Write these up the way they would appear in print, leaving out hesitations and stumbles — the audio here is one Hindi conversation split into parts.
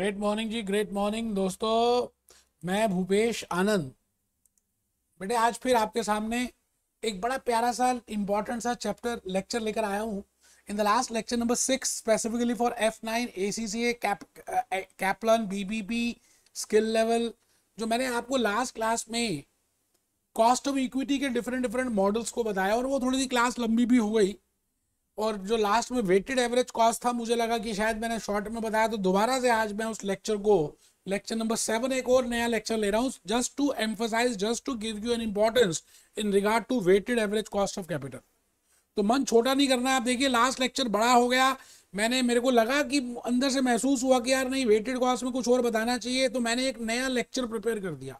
ग्रेट मॉर्निंग जी, ग्रेट मॉर्निंग दोस्तों। मैं भूपेश आनंद बेटे आज फिर आपके सामने एक बड़ा प्यारा सा इंपॉर्टेंट सा चैप्टर लेक्चर लेकर आया हूँ। In the last lecture number 6 specifically for F9 ACCA कैपलन BBB skill level, जो मैंने आपको लास्ट क्लास में कॉस्ट ऑफ इक्विटी के डिफरेंट डिफरेंट मॉडल्स को बताया, और वो थोड़ी सी क्लास लंबी भी हो गई। और जो लास्ट में वेटेड एवरेज कॉस्ट था, मुझे लगा कि शायद मैंने शॉर्ट में बताया, तो दोबारा से आज मैं उस लेक्चर को, लेक्चर नंबर 7, एक और नया लेक्चर ले रहा हूँ, just to emphasise, just to give you an importance in regard to weighted average cost of capital. तो मन छोटा नहीं करना। आप देखिए लास्ट लेक्चर बड़ा हो गया, मेरे को लगा कि अंदर से महसूस हुआ कि यार नहीं, वेटेड कॉस्ट में कुछ और बताना चाहिए, तो मैंने एक नया लेक्चर प्रिपेयर कर दिया।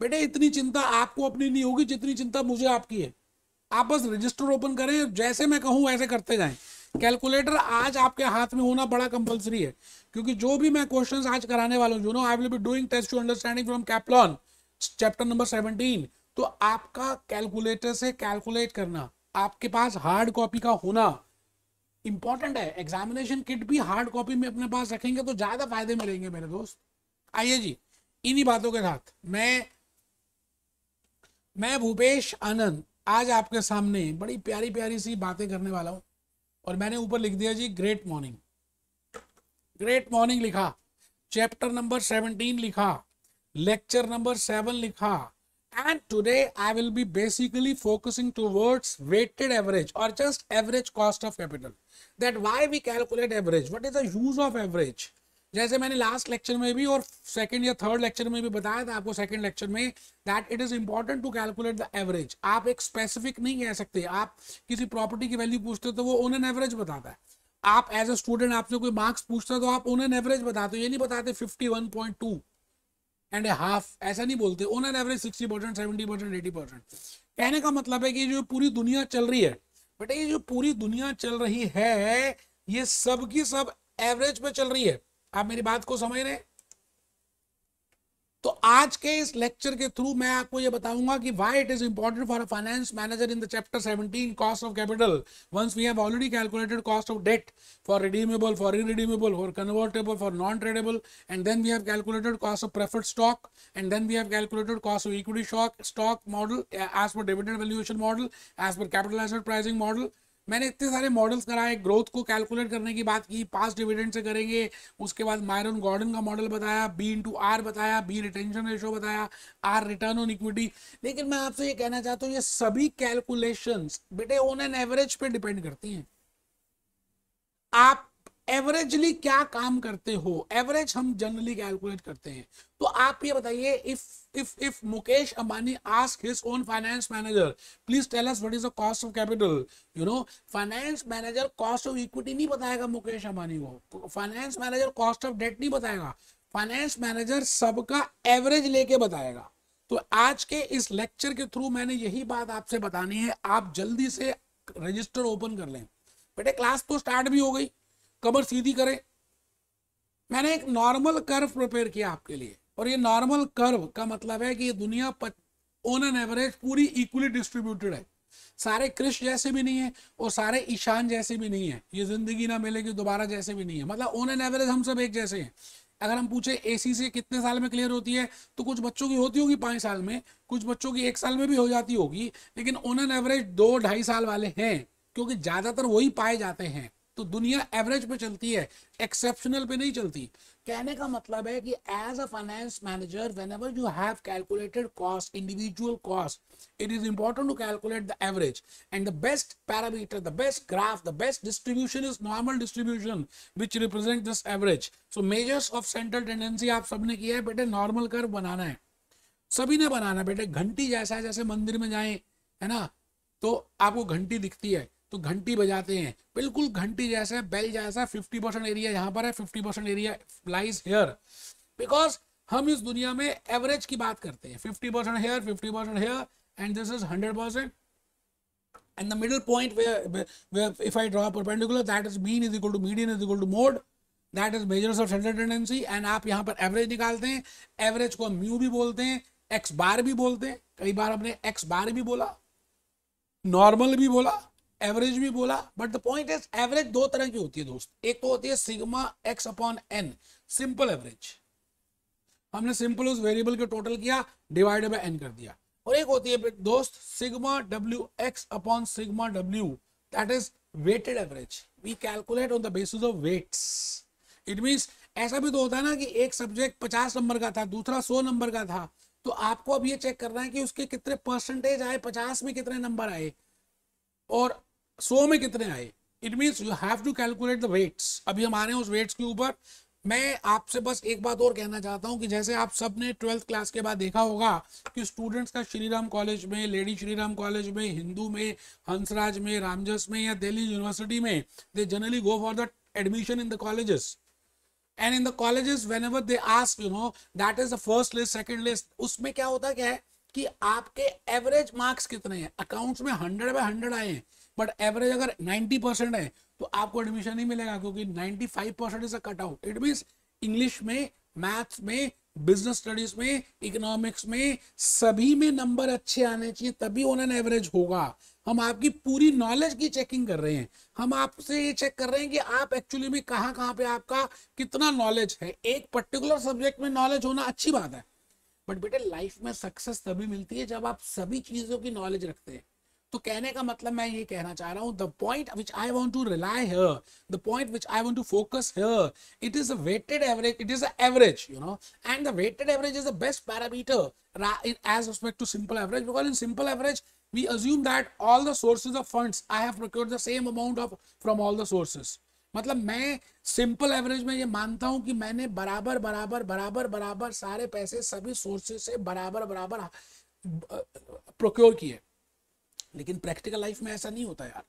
बेटे इतनी चिंता आपको अपनी नहीं होगी जितनी चिंता मुझे आपकी है। आप बस रजिस्टर ओपन करें, जैसे मैं कहूं वैसे करते जाएं। कैलकुलेटर आज आपके हाथ में होना बड़ा कंपलसरी है, क्योंकि जो भी मैं क्वेश्चंस आज कराने वाला हूं, you know I will be doing test to understanding from Kaplan chapter number 17। तो आपका कैलकुलेटर से कैलकुलेट करना, आपके पास हार्ड कॉपी का होना इंपॉर्टेंट है। एग्जामिनेशन किट भी हार्ड कॉपी में अपने पास रखेंगे तो ज्यादा फायदे में रहेंगे मेरे दोस्त। आइए जी, इन्हीं बातों के साथ मैं भूपेश आनंद आज आपके सामने बड़ी प्यारी प्यारी सी बातें करने वाला हूं। और मैंने ऊपर लिख दिया जी ग्रेट मॉर्निंग। ग्रेट मॉर्निंग लिखा, चैप्टर नंबर 17 लिखा, लेक्चर नंबर 7 लिखा, and today I will be basically focusing towards weighted average और just average cost of capital. That why we calculate average, what is the use of average. जैसे मैंने लास्ट लेक्चर में भी और सेकंड या थर्ड लेक्चर में भी बताया था आपको, सेकंड लेक्चर में, that it is important to calculate the average. आप एक स्पेसिफिक नहीं कह सकते। आप किसी प्रॉपर्टी की वैल्यू पूछते हो तो वो ऑन एन एवरेज बताता है। आप एज ए स्टूडेंट आपसे कोई मार्क्स पूछता है तो आप ऑन एन एवरेज बताते हो, ये नहीं बताते 51.2 एंड हाफ, ऐसा नहीं बोलते। On an average 60%, 70%, 80%। कहने का मतलब है कि जो पूरी दुनिया चल रही है, बेटा ये जो पूरी दुनिया चल रही है, ये सब की सब एवरेज पे चल रही है। आप मेरी बात को समझ रहे हैं? तो आज के इस लेक्चर के थ्रू मैं आपको ये बताऊंगा कि why it is important for a finance manager in the chapter 17 cost of capital, once we have already calculated cost of debt for redeemable, for irredeemable, for convertible, for non tradable, and then we have calculated cost of preferred stock, and then we have calculated cost of equity stock model as per dividend valuation model, as per capital asset pricing model. मैंने इतने सारे मॉडल्स कराए, ग्रोथ को कैलकुलेट करने की बात की, पास डिविडेंड से करेंगे, उसके बाद मायरन गॉर्डन का मॉडल बताया, B/R बताया, B रिटेंशन रेशो बताया, R रिटर्न ऑन इक्विटी। लेकिन मैं आपसे ये कहना चाहता हूँ, ये सभी कैलकुलेशंस बेटे ऑन एन एवरेज पे डिपेंड करती हैं। आप एवरेजली क्या काम करते हो, एवरेज हम जनरली कैलकुलेट करते हैं। तो आप ये बताइए, if Mukesh Ambani ask his own finance manager, please tell us what is the cost of capital, you know, finance manager cost of equity नहीं बताएगा मुकेश अंबानी को, finance manager cost of debt नहीं बताएगा, फाइनेंस मैनेजर सबका एवरेज लेके बताएगा। तो आज के इस लेक्चर के थ्रू मैंने यही बात आपसे बतानी है। आप जल्दी से रजिस्टर ओपन कर लें। बेटे क्लास तो स्टार्ट भी हो गई, कमर सीधी करें। मैंने एक नॉर्मल कर्व प्रिपेयर किया आपके लिए, और ये नॉर्मल कर्व का मतलब है कि ये दुनिया ऑन एन एवरेज पूरी इक्वली डिस्ट्रीब्यूटेड है। सारे क्रिश जैसे भी नहीं है और सारे ईशान जैसे भी नहीं है, ये जिंदगी ना मिलेगी दोबारा जैसे भी नहीं है। मतलब ऑन एन एवरेज हम सब एक जैसे हैं। अगर हम पूछे ACCA कितने साल में क्लियर होती है, तो कुछ बच्चों की होती होगी 5 साल में, कुछ बच्चों की 1 साल में भी हो जाती होगी, लेकिन ऑन एन एवरेज 2-2.5 साल वाले हैं, क्योंकि ज्यादातर वही पाए जाते हैं। तो दुनिया एवरेज पे चलती है, एक्सेप्शनल पे नहीं चलती। कहने का मतलब है कि as a finance manager, whenever you have calculated cost, individual cost, it is important to calculate the average, and the best parameter, the best graph, the best distribution is normal distribution which represents this average. So measures of central tendency आप सबने किया है बेटे, नॉर्मल कर्व बनाना है, सभी ने बनाना है बेटे। घंटी जैसा है, जैसे मंदिर में जाएं है ना, तो आपको घंटी दिखती है तो घंटी बजाते हैं, बिल्कुल घंटी जैसा, बेल जैसा। 50% एरिया यहाँ पर है, 50% एरिया लाइज हियर, बिकॉज हम इस दुनिया में एवरेज की बात करते हैं। 50% here, 50% here, and this is 100%, and the middle point where if I draw a perpendicular, that is mean is equal to median is equal to mode, that is measures of central tendency, and आप यहाँ पर एवरेज निकालते हैं। एवरेज को म्यू भी बोलते हैं, एक्स बार भी बोलते हैं, कई बार हमने एक्स बार भी बोला, नॉर्मल भी बोला, एवरेज भी बोला। But the point is average दो तरह की होती है दोस्त। एक तो होती है sigma X upon N. Simple average, हमने सिंपल उस वेरिएबल के टोटल किया, डिवाइडेड बाय n कर दिया। और एक होती है दोस्त sigma W X upon sigma W, that is weighted average, we calculate on the basis of weights. It means ऐसा भी तो होता है ना कि एक सब्जेक्ट 50 नंबर का था, दूसरा 100 नंबर का था, तो आपको अब ये चेक करना है कि उसके कितने परसेंटेज आए, 50 में कितने नंबर आए और 100 में कितने आए। It means you have to calculate the weights. अभी हम आ रहे हैं उस वेट्स के ऊपर। मैं आपसे बस एक बात और कहना चाहता हूं कि जैसे आप सब ने 12th क्लास के बाद देखा होगा कि स्टूडेंट्स का श्रीराम कॉलेज में, लेडी श्रीराम कॉलेज में, हिंदू में, हंसराज में, रामजस में या दिल्ली यूनिवर्सिटी में, they generally go for the admission in the colleges. And in the colleges, whenever they ask, that is the first list, second list, उसमें क्या होता क्या है कि आपके एवरेज मार्क्स कितने हैं। अकाउंट्स में 100/100 आए हैं, बट एवरेज अगर 90% है तो आपको एडमिशन नहीं मिलेगा, क्योंकि 95% is a cut out. It means English में, मैथ्स में, बिजनेस स्टडीज में, इकोनॉमिक्स में, सभी में नंबर अच्छे आने चाहिए, तभी ऑन एवरेज होगा। हम आपकी पूरी नॉलेज की चेकिंग कर रहे हैं, हम आपसे ये चेक कर रहे हैं कि आप एक्चुअली में कहाँ पे आपका कितना नॉलेज है। एक पर्टिकुलर सब्जेक्ट में नॉलेज होना अच्छी बात है, बट बेटे लाइफ में सक्सेस तभी मिलती है जब आप सभी चीजों की नॉलेज रखते हैं। तो कहने का मतलब मैं ये कहना चाह रहा हूं, the point which I want to rely here, the point which I want to focus here, it is a weighted average, it is a average, and the weighted average is the best parameter as respect to simple average, because in simple average we assume that all the sources of funds I have procured the same amount of from all the sources। मतलब मैं सिंपल एवरेज में ये मानता हूं कि मैंने बराबर बराबर बराबर बराबर सारे पैसे सभी सोर्सेज से बराबर बराबर प्रोक्योर किए, लेकिन प्रैक्टिकल लाइफ में ऐसा नहीं होता यार।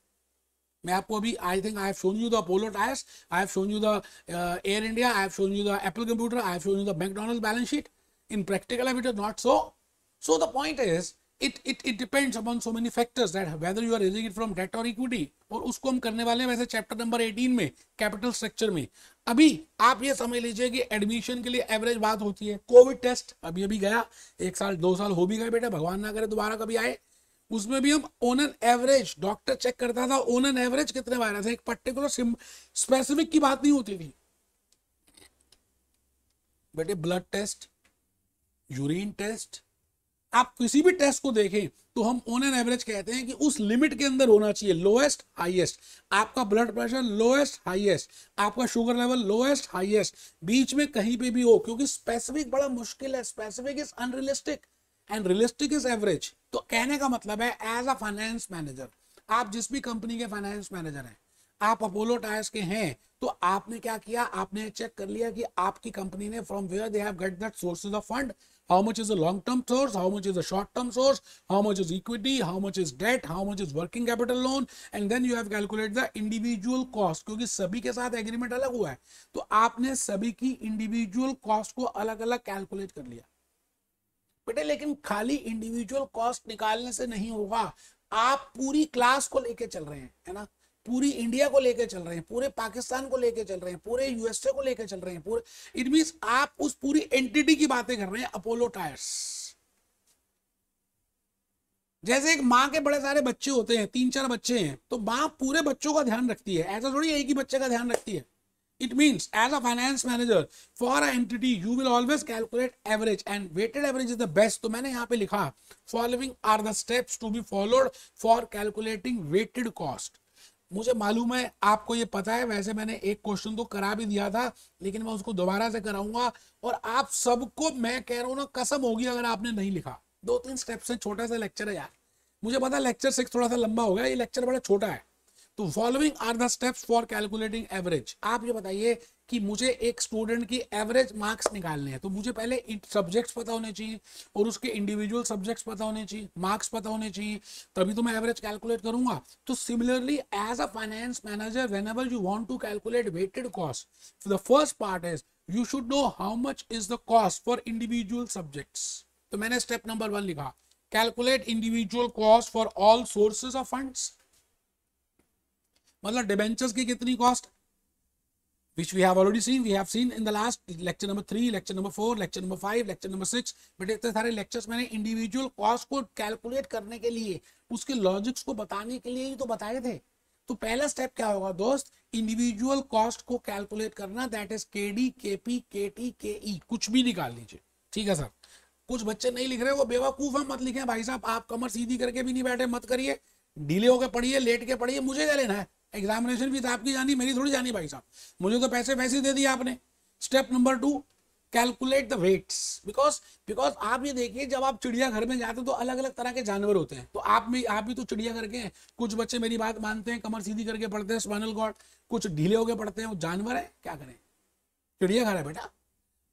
मैं आपको अभी I think I have shown you the Apollo tyres, I have shown you the air India, I have shown you the Apple computer, I have shown you the McDonald's balance sheet. In practical life it is not so. So the point is it depends upon so many factors that whether you are raising it from debt or equity, और उसको हम करने वाले हैं वैसे चैप्टर नंबर 18 में कैपिटल स्ट्रक्चर में। अभी आप ये समझ लीजिए कि एडमिशन के लिए एवरेज बात होती है। कोविड टेस्ट अभी अभी गया, 1 साल 2 साल हो भी गए बेटा, भगवान ना करे दोबारा कभी आए। उसमें भी हम on an average, doctor check करता था ऑन एन एवरेज कितने वायरस है, एक पर्टिकुलर स्पेसिफिक की बात नहीं होती थी बेटे। ब्लड टेस्ट, यूरिन टेस्ट, आप किसी भी टेस्ट को देखें तो हम ऑन एन एवरेज कहते हैं कि उस लिमिट के अंदर होना चाहिए, लोएस्ट हाईएस्ट। आपका ब्लड प्रेशर लोएस्ट हाईएस्ट, आपका शुगर लेवल लोएस्ट हाईएस्ट, बीच में कहीं पे भी हो, क्योंकि स्पेसिफिक बड़ा मुश्किल है। Specific is unrealistic and realistic is average. तो कहने का मतलब है एज अ फाइनेंस मैनेजर, आप जिस भी कंपनी के फाइनेंस मैनेजर हैं, आप अपोलो टायर्स के हैं, तो आपने क्या किया, आपने चेक कर लिया कि आपकी कंपनी ने from where they have get that sources of fund, how much is a long term source, how much is a short term source, how much is equity, how much is debt, how much is working capital loan, and then you have calculated the individual cost, क्योंकि सभी के साथ एग्रीमेंट अलग हुआ है, तो आपने सभी की इंडिविजुअल कॉस्ट को अलग अलग कैलकुलेट कर लिया बेटे। लेकिन खाली इंडिविजुअल कॉस्ट निकालने से नहीं होगा, आप पूरी क्लास को लेके चल रहे हैं, है ना, पूरी इंडिया को लेके चल रहे हैं, पूरे पाकिस्तान को लेके चल रहे हैं, पूरे यूएसए को लेके चल रहे हैं, पूरे, इट मींस आप उस पूरी एंटिटी की बातें कर रहे हैं, अपोलो टायर्स। जैसे एक माँ के बड़े सारे बच्चे होते हैं, 3-4 बच्चे हैं, तो माँ पूरे बच्चों का ध्यान रखती है, ऐसा थोड़ी एक ही बच्चे का ध्यान रखती है। It means as a finance manager for an entity you will always calculate average and weighted average is the best। तो मैंने यहाँ पे लिखा following are the steps to be followed for calculating weighted cost। मुझे मालूम है आपको ये पता है, वैसे मैंने एक क्वेश्चन तो करा भी दिया था, लेकिन मैं उसको दोबारा से कराऊंगा। और आप सबको मैं कह रहा हूँ ना, कसम होगी अगर आपने नहीं लिखा। 2-3 स्टेप से छोटा सा लेक्चर है यार, मुझे पता है लेक्चर 6 थोड़ा सा लंबा हो गया, ये लेक्चर बड़ा छोटा है। तो following are the steps for calculating average. आप ये बताइए कि मुझे एक स्टूडेंट की एवरेज मार्क्स निकालने हैं, तो मुझे पहले सब्जेक्ट्स पता होने चाहिए और उसके इंडिविजुअल सब्जेक्ट्स पता होने चाहिए, मार्क्स पता होने चाहिए, तभी तो मैं एवरेज कैलकुलेट करूंगा। तो similarly as a finance manager whenever you want to calculate weighted cost, the first part is you should know how much is the cost for individual subjects. तो मैंने स्टेप नंबर 1 लिखा, calculate individual cost for all sources of funds. मतलब डिबेंचर्स की कितनी cost, which we have already seen, we have seen in the last lecture number 3, lecture number 4, lecture number 5, lecture number 6। But इतने सारे लेक्चर्स मैंने इंडिविजुअल कॉस्ट को कैलकुलेट करने के लिए, उसके लॉजिक्स को बताने के लिए ही तो बताए थे। तो पहला स्टेप क्या होगा दोस्त, इंडिविजुअल कॉस्ट को कैलकुलेट करना, दैट इज केडी, केपी, केटी, केई, कुछ भी निकाल लीजिए। ठीक है सर, कुछ बच्चे नहीं लिख रहे, वो बेवकूफ है, मत लिखें भाई साहब, आप कमर सीधी करके भी नहीं बैठे, मत करिए, ढीले होकर पढ़िए, लेट के पढ़िए, मुझे क्या लेना है, एग्जामिनेशन भी तो आपकी जानी, मेरी थोड़ी जानी भाई साहब, मुझे तो पैसे वैसे दे दिए आपने। Step number 2, calculate the weights, because आप ये देखिए, जब आप चिड़ियाघर में जाते हो तो अलग अलग तरह के जानवर होते हैं, तो आप भी तो चिड़ियाघर के हैं। कुछ बच्चे मेरी बात मानते हैं, कमर सीधी करके पढ़ते हैं, स्पाइनल कॉर्ड, कुछ ढीले होकर पढ़ते हैं, वो जानवर है, क्या करें, चिड़ियाघर है बेटा।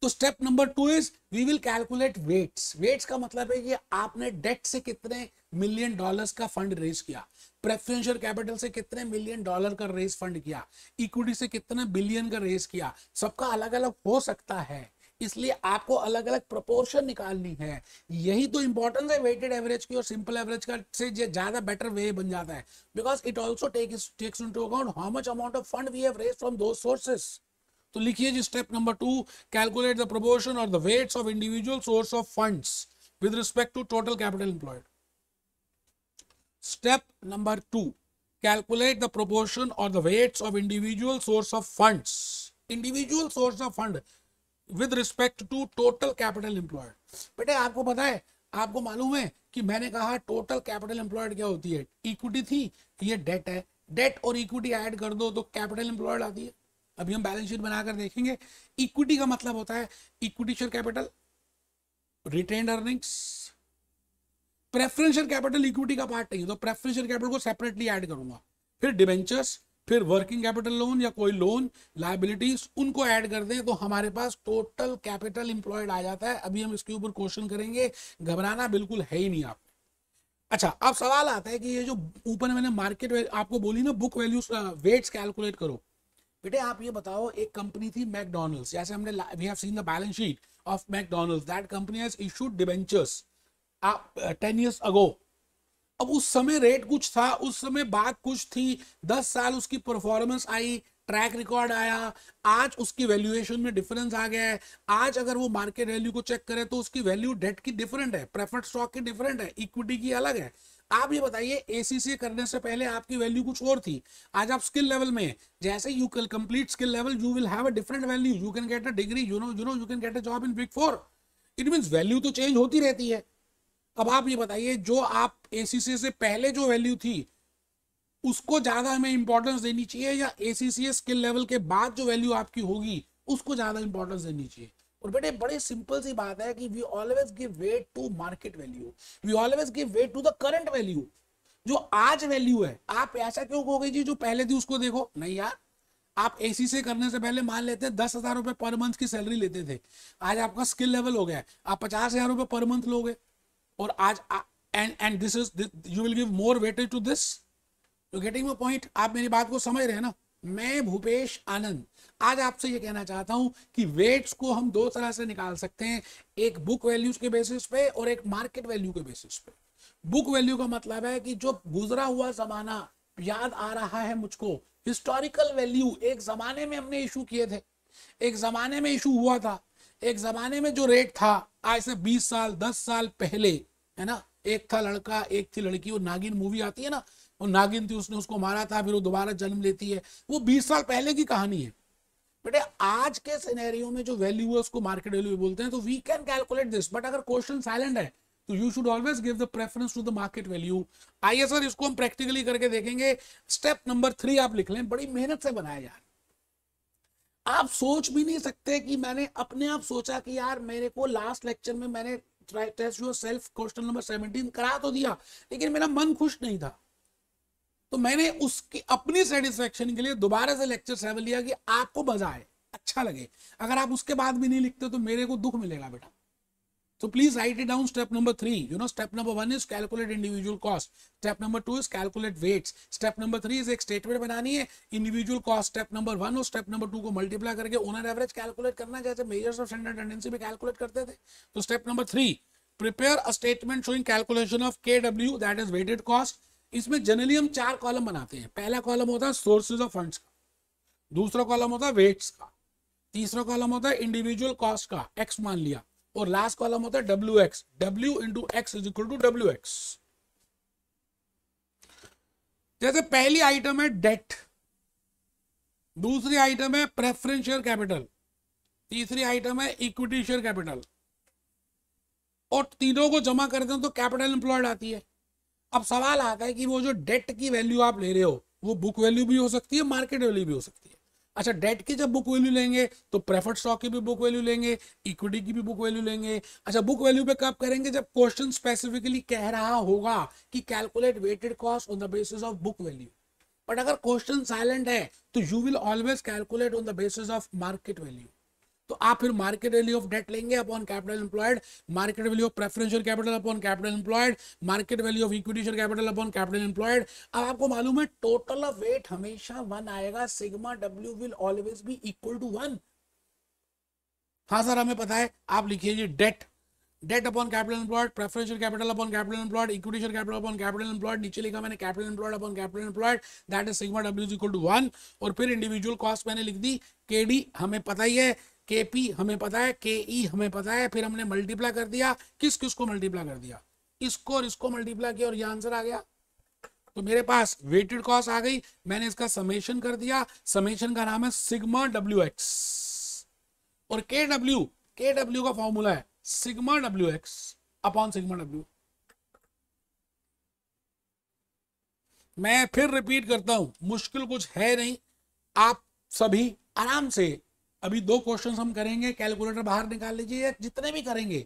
तो step number 2 is we will calculate weights. Weights का मतलब है कि आपने डेट से कितने $1 मिलियन का फंड रेज किया, प्रेफरेंशियल कैपिटल से कितने $1 मिलियन का रेज फंड किया, इक्विटी से कितने बिलियन का रेज किया, सबका अलग अलग हो सकता है, इसलिए आपको अलग अलग प्रोपोर्शन निकालनी है। यही तो इंपॉर्टेंस है वेटेड एवरेज की और सिंपल एवरेज का से ज्यादा बेटर वे बन जाता है, because it also takes into account how much amount of fund we have raised from those sources. तो लिखिए जी step number 2, calculate the proportion और the weights of individual source of funds with respect to total capital employed. Step number 2, calculate the proportion और the weights of individual source of funds, individual source of fund with respect to total capital employed. बेटे आपको पता है, आपको मालूम है कि मैंने कहा टोटल कैपिटल एम्प्लॉयड क्या होती है, इक्विटी थी, ये डेट है, डेट और इक्विटी ऐड कर दो तो कैपिटल एम्प्लॉयड आती है। अभी हम बैलेंस शीट बनाकर देखेंगे। इक्विटी का मतलब होता है equity share capital, retained earnings, preferential capital equity का पार्ट नहीं है तो प्रेफरेंशियल कैपिटल को सेपरेटली ऐड करूंगा, फिर डिबेंचर्स, फिर वर्किंग कैपिटल लोन या कोई लोन, लायबिलिटीज, उनको ऐड कर दें तो हमारे पास टोटल कैपिटल एम्प्लॉयड आ जाता है। अभी हम इसके ऊपर क्वेश्चन करेंगे, घबराना बिल्कुल है ही नहीं आप। अच्छा, अब सवाल आता है कि ये जो ऊपर मैंने मार्केट आपको बोली ना, बुक वैल्यू वेट्स कैलकुलेट करो। बेटे आप ये बताओ, एक कंपनी थी मैकडोनल्ड्स, जैसे हमने we have seen the balance sheet of McDonald's, that company has issued debentures 10 years ago. अब उस समय रेट कुछ था, उस समय बात कुछ थी, 10 साल उसकी परफॉर्मेंस आई, ट्रैक रिकॉर्ड आया, आज उसकी वैल्यूएशन में डिफरेंस आ गया है। आज अगर वो मार्केट वैल्यू को चेक करे तो उसकी वैल्यू डेट की डिफरेंट है, प्रेफर्ड स्टॉक की डिफरेंट है, इक्विटी की अलग है। आप ये बताइए, एसीसी करने से पहले आपकी वैल्यू कुछ और थी, आज आप स्किल लेवल में, जैसे you can complete skill level you will have a different value, you can get a degree, you can get a job in big 4। It means value तो चेंज होती रहती है। अब आप ये बताइए, जो आप एसीसी से पहले जो वैल्यू थी उसको ज्यादा हमें इंपॉर्टेंस देनी चाहिए, या एसीसी स्किल लेवल के बाद जो वैल्यू आपकी होगी उसको ज्यादा इंपॉर्टेंस देनी चाहिए? और बेटे बड़ी सिंपल सी बात है कि we always give weight to market value, we always give weight to the current value. जो आज वैल्यू है, आप ऐसा क्यों कहोगे जी जो पहले थी उसको देखो? नहीं यार, आप एसी से करने से पहले मान लेते हैं 10,000 रुपए पर मंथ की सैलरी लेते थे, आज आपका स्किल लेवल हो गया, आप 50,000 रुपए पर मंथ लोगे, और आज and this is you will give more weightage to this. You getting my point? आप मेरी बात को समझ रहे हैं ना? मैं भूपेश आनंद आज आपसे ये कहना चाहता हूं कि वेट्स को हम दो तरह से निकाल सकते हैं, एक बुक वैल्यूज के बेसिस पे और एक मार्केट वैल्यू के बेसिस पे। बुक वैल्यू का मतलब है कि जो गुजरा हुआ जमाना याद आ रहा है मुझको, हिस्टोरिकल वैल्यू, एक जमाने में हमने इशू किए थे, एक जमाने में इशू हुआ था, एक जमाने में जो रेट था आज से 20 साल 10 साल पहले, है ना, एक था लड़का एक थी लड़की, वो नागिन मूवी आती है ना, वो नागिन थी, उसने उसको मारा था, फिर वो दोबारा जन्म लेती है, वो 20 साल पहले की कहानी है। बेटे आज के सिनेरियो में जो वैल्यू है उसको मार्केट वैल्यू बोलते हैं, तो we can calculate this, but अगर क्वेश्चन साइलेंट है तो you should always give the preference to the market value. आइए सर इसको हम प्रैक्टिकली करके देखेंगे। स्टेप नंबर 3 आप लिख लें, बड़ी मेहनत से बनाया यार, आप सोच भी नहीं सकते कि मैंने अपने आप सोचा कि यार मेरे को लास्ट लेक्चर में मैंने test yourself question number 17 करा तो दिया, लेकिन मेरा मन खुश नहीं था, तो मैंने उसकी अपनी सेटिस्फेक्शन के लिए दोबारा से लेक्चर 7 लिया कि आपको मजा आए, अच्छा लगे। अगर आप उसके बाद भी नहीं लिखते तो मेरे को दुख मिलेगा बेटा। So please write it down. Step number 3, step number 1 is calculate individual cost. Step number 2 is calculate weights. Step number 3 is एक statement बनानी है individual cost. Step number 1 और step number 2 को multiply करके owner average calculate करना, जैसे measures of standard tendency में calculate करते थे। तो step number 3, prepare a statement showing calculation of KW, that is weighted cost. इसमें जनरली हम 4 कॉलम बनाते हैं। पहला कॉलम होता है सोर्सेज ऑफ फंड्स का, दूसरा कॉलम होता है वेट्स का, तीसरा कॉलम होता है इंडिविजुअल कॉस्ट का, एक्स मान लिया, और लास्ट कॉलम होता है W into X is equal to WX। जैसे पहली आइटम है डेट, दूसरी आइटम है प्रेफरेंस शेयर कैपिटल, तीसरी आइटम है इक्विटी शेयर कैपिटल, और तीनों को जमा करते हैं तो कैपिटल एम्प्लॉयड आती है। अब सवाल आता है कि वो जो डेट की वैल्यू आप ले रहे हो वो बुक वैल्यू भी हो सकती है, मार्केट वैल्यू भी हो सकती है। अच्छा, डेट की जब बुक वैल्यू लेंगे तो प्रेफर्ड स्टॉक की भी बुक वैल्यू लेंगे, इक्विटी की भी बुक वैल्यू लेंगे। अच्छा, बुक वैल्यू पे कब करेंगे? जब क्वेश्चन स्पेसिफिकली कह रहा होगा कि calculate weighted cost on the basis of book value. But अगर क्वेश्चन साइलेंट है तो you will always calculate on the basis of market value. तो आप फिर मार्केट वैल्यू ऑफ डेट लेंगे upon capital employed, market value of preferential capital upon capital employed, market value of equity share capital upon capital employed. अब आपको मालूम है टोटल ऑफ वेट हमेशा 1 आएगा, sigma W will always be equal to 1। हाँ सर हमें पता है, आप लिखिए debt, debt upon capital employed, preferential capital upon capital employed, equity share capital upon capital employed, नीचे लिखा मैंने capital employed upon capital employed, that is sigma W is equal to 1। और फिर इंडिविजुअल कॉस्ट मैंने लिख दी, केडी हमें पता ही है, केपी हमें पता है, केई हमें पता है, फिर हमने मल्टीप्लाई कर दिया, किस किस को मल्टीप्लाई कर दिया, इसको और इसको मल्टीप्लाई किया और ये आंसर आ गया। तो मेरे पास वेटेड कॉस्ट आ गई, मैंने इसका समेशन कर दिया, समेशन का नाम है सिग्मा डब्ल्यू एक्स, और के डब्ल्यू का फॉर्मूला है sigma W X upon sigma W. मैं फिर रिपीट करता हूं, मुश्किल कुछ है नहीं, आप सभी आराम से, अभी 2 क्वेश्चन हम करेंगे, कैलकुलेटर बाहर निकाल लीजिए, जितने भी करेंगे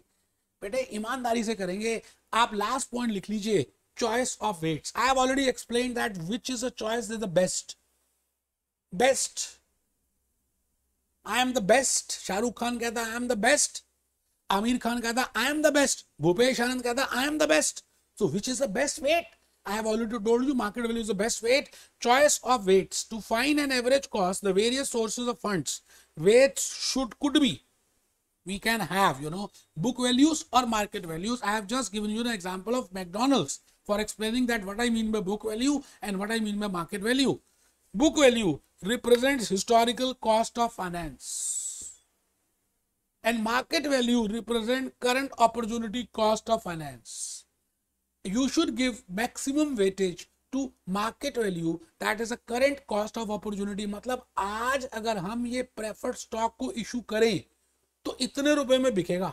बेटे ईमानदारी से करेंगे। आप लास्ट पॉइंट लिख लीजिए, choice of weights. I have already explain that which is a choice is the best. I am the best, Shahrukh Khan कहता I am the best, Aamir Khan कहता I am the best, Bhupesh Anand कहता I am the best. So which is the best weight? I have already told you market value is the best weight. Choice of weights to find an average cost, the various sources of funds. Weights could be, we can have, book values or market values. I have just given you the example of McDonald's for explaining that what I mean by book value and what I mean by market value. Book value represents historical cost of finance, and market value represent current opportunity cost of finance. You should give maximum weightage to market value, that is a current cost of opportunity. मतलब आज अगर हम ये प्रेफर्ड स्टॉक को इशू करें तो इतने रुपए में बिकेगा,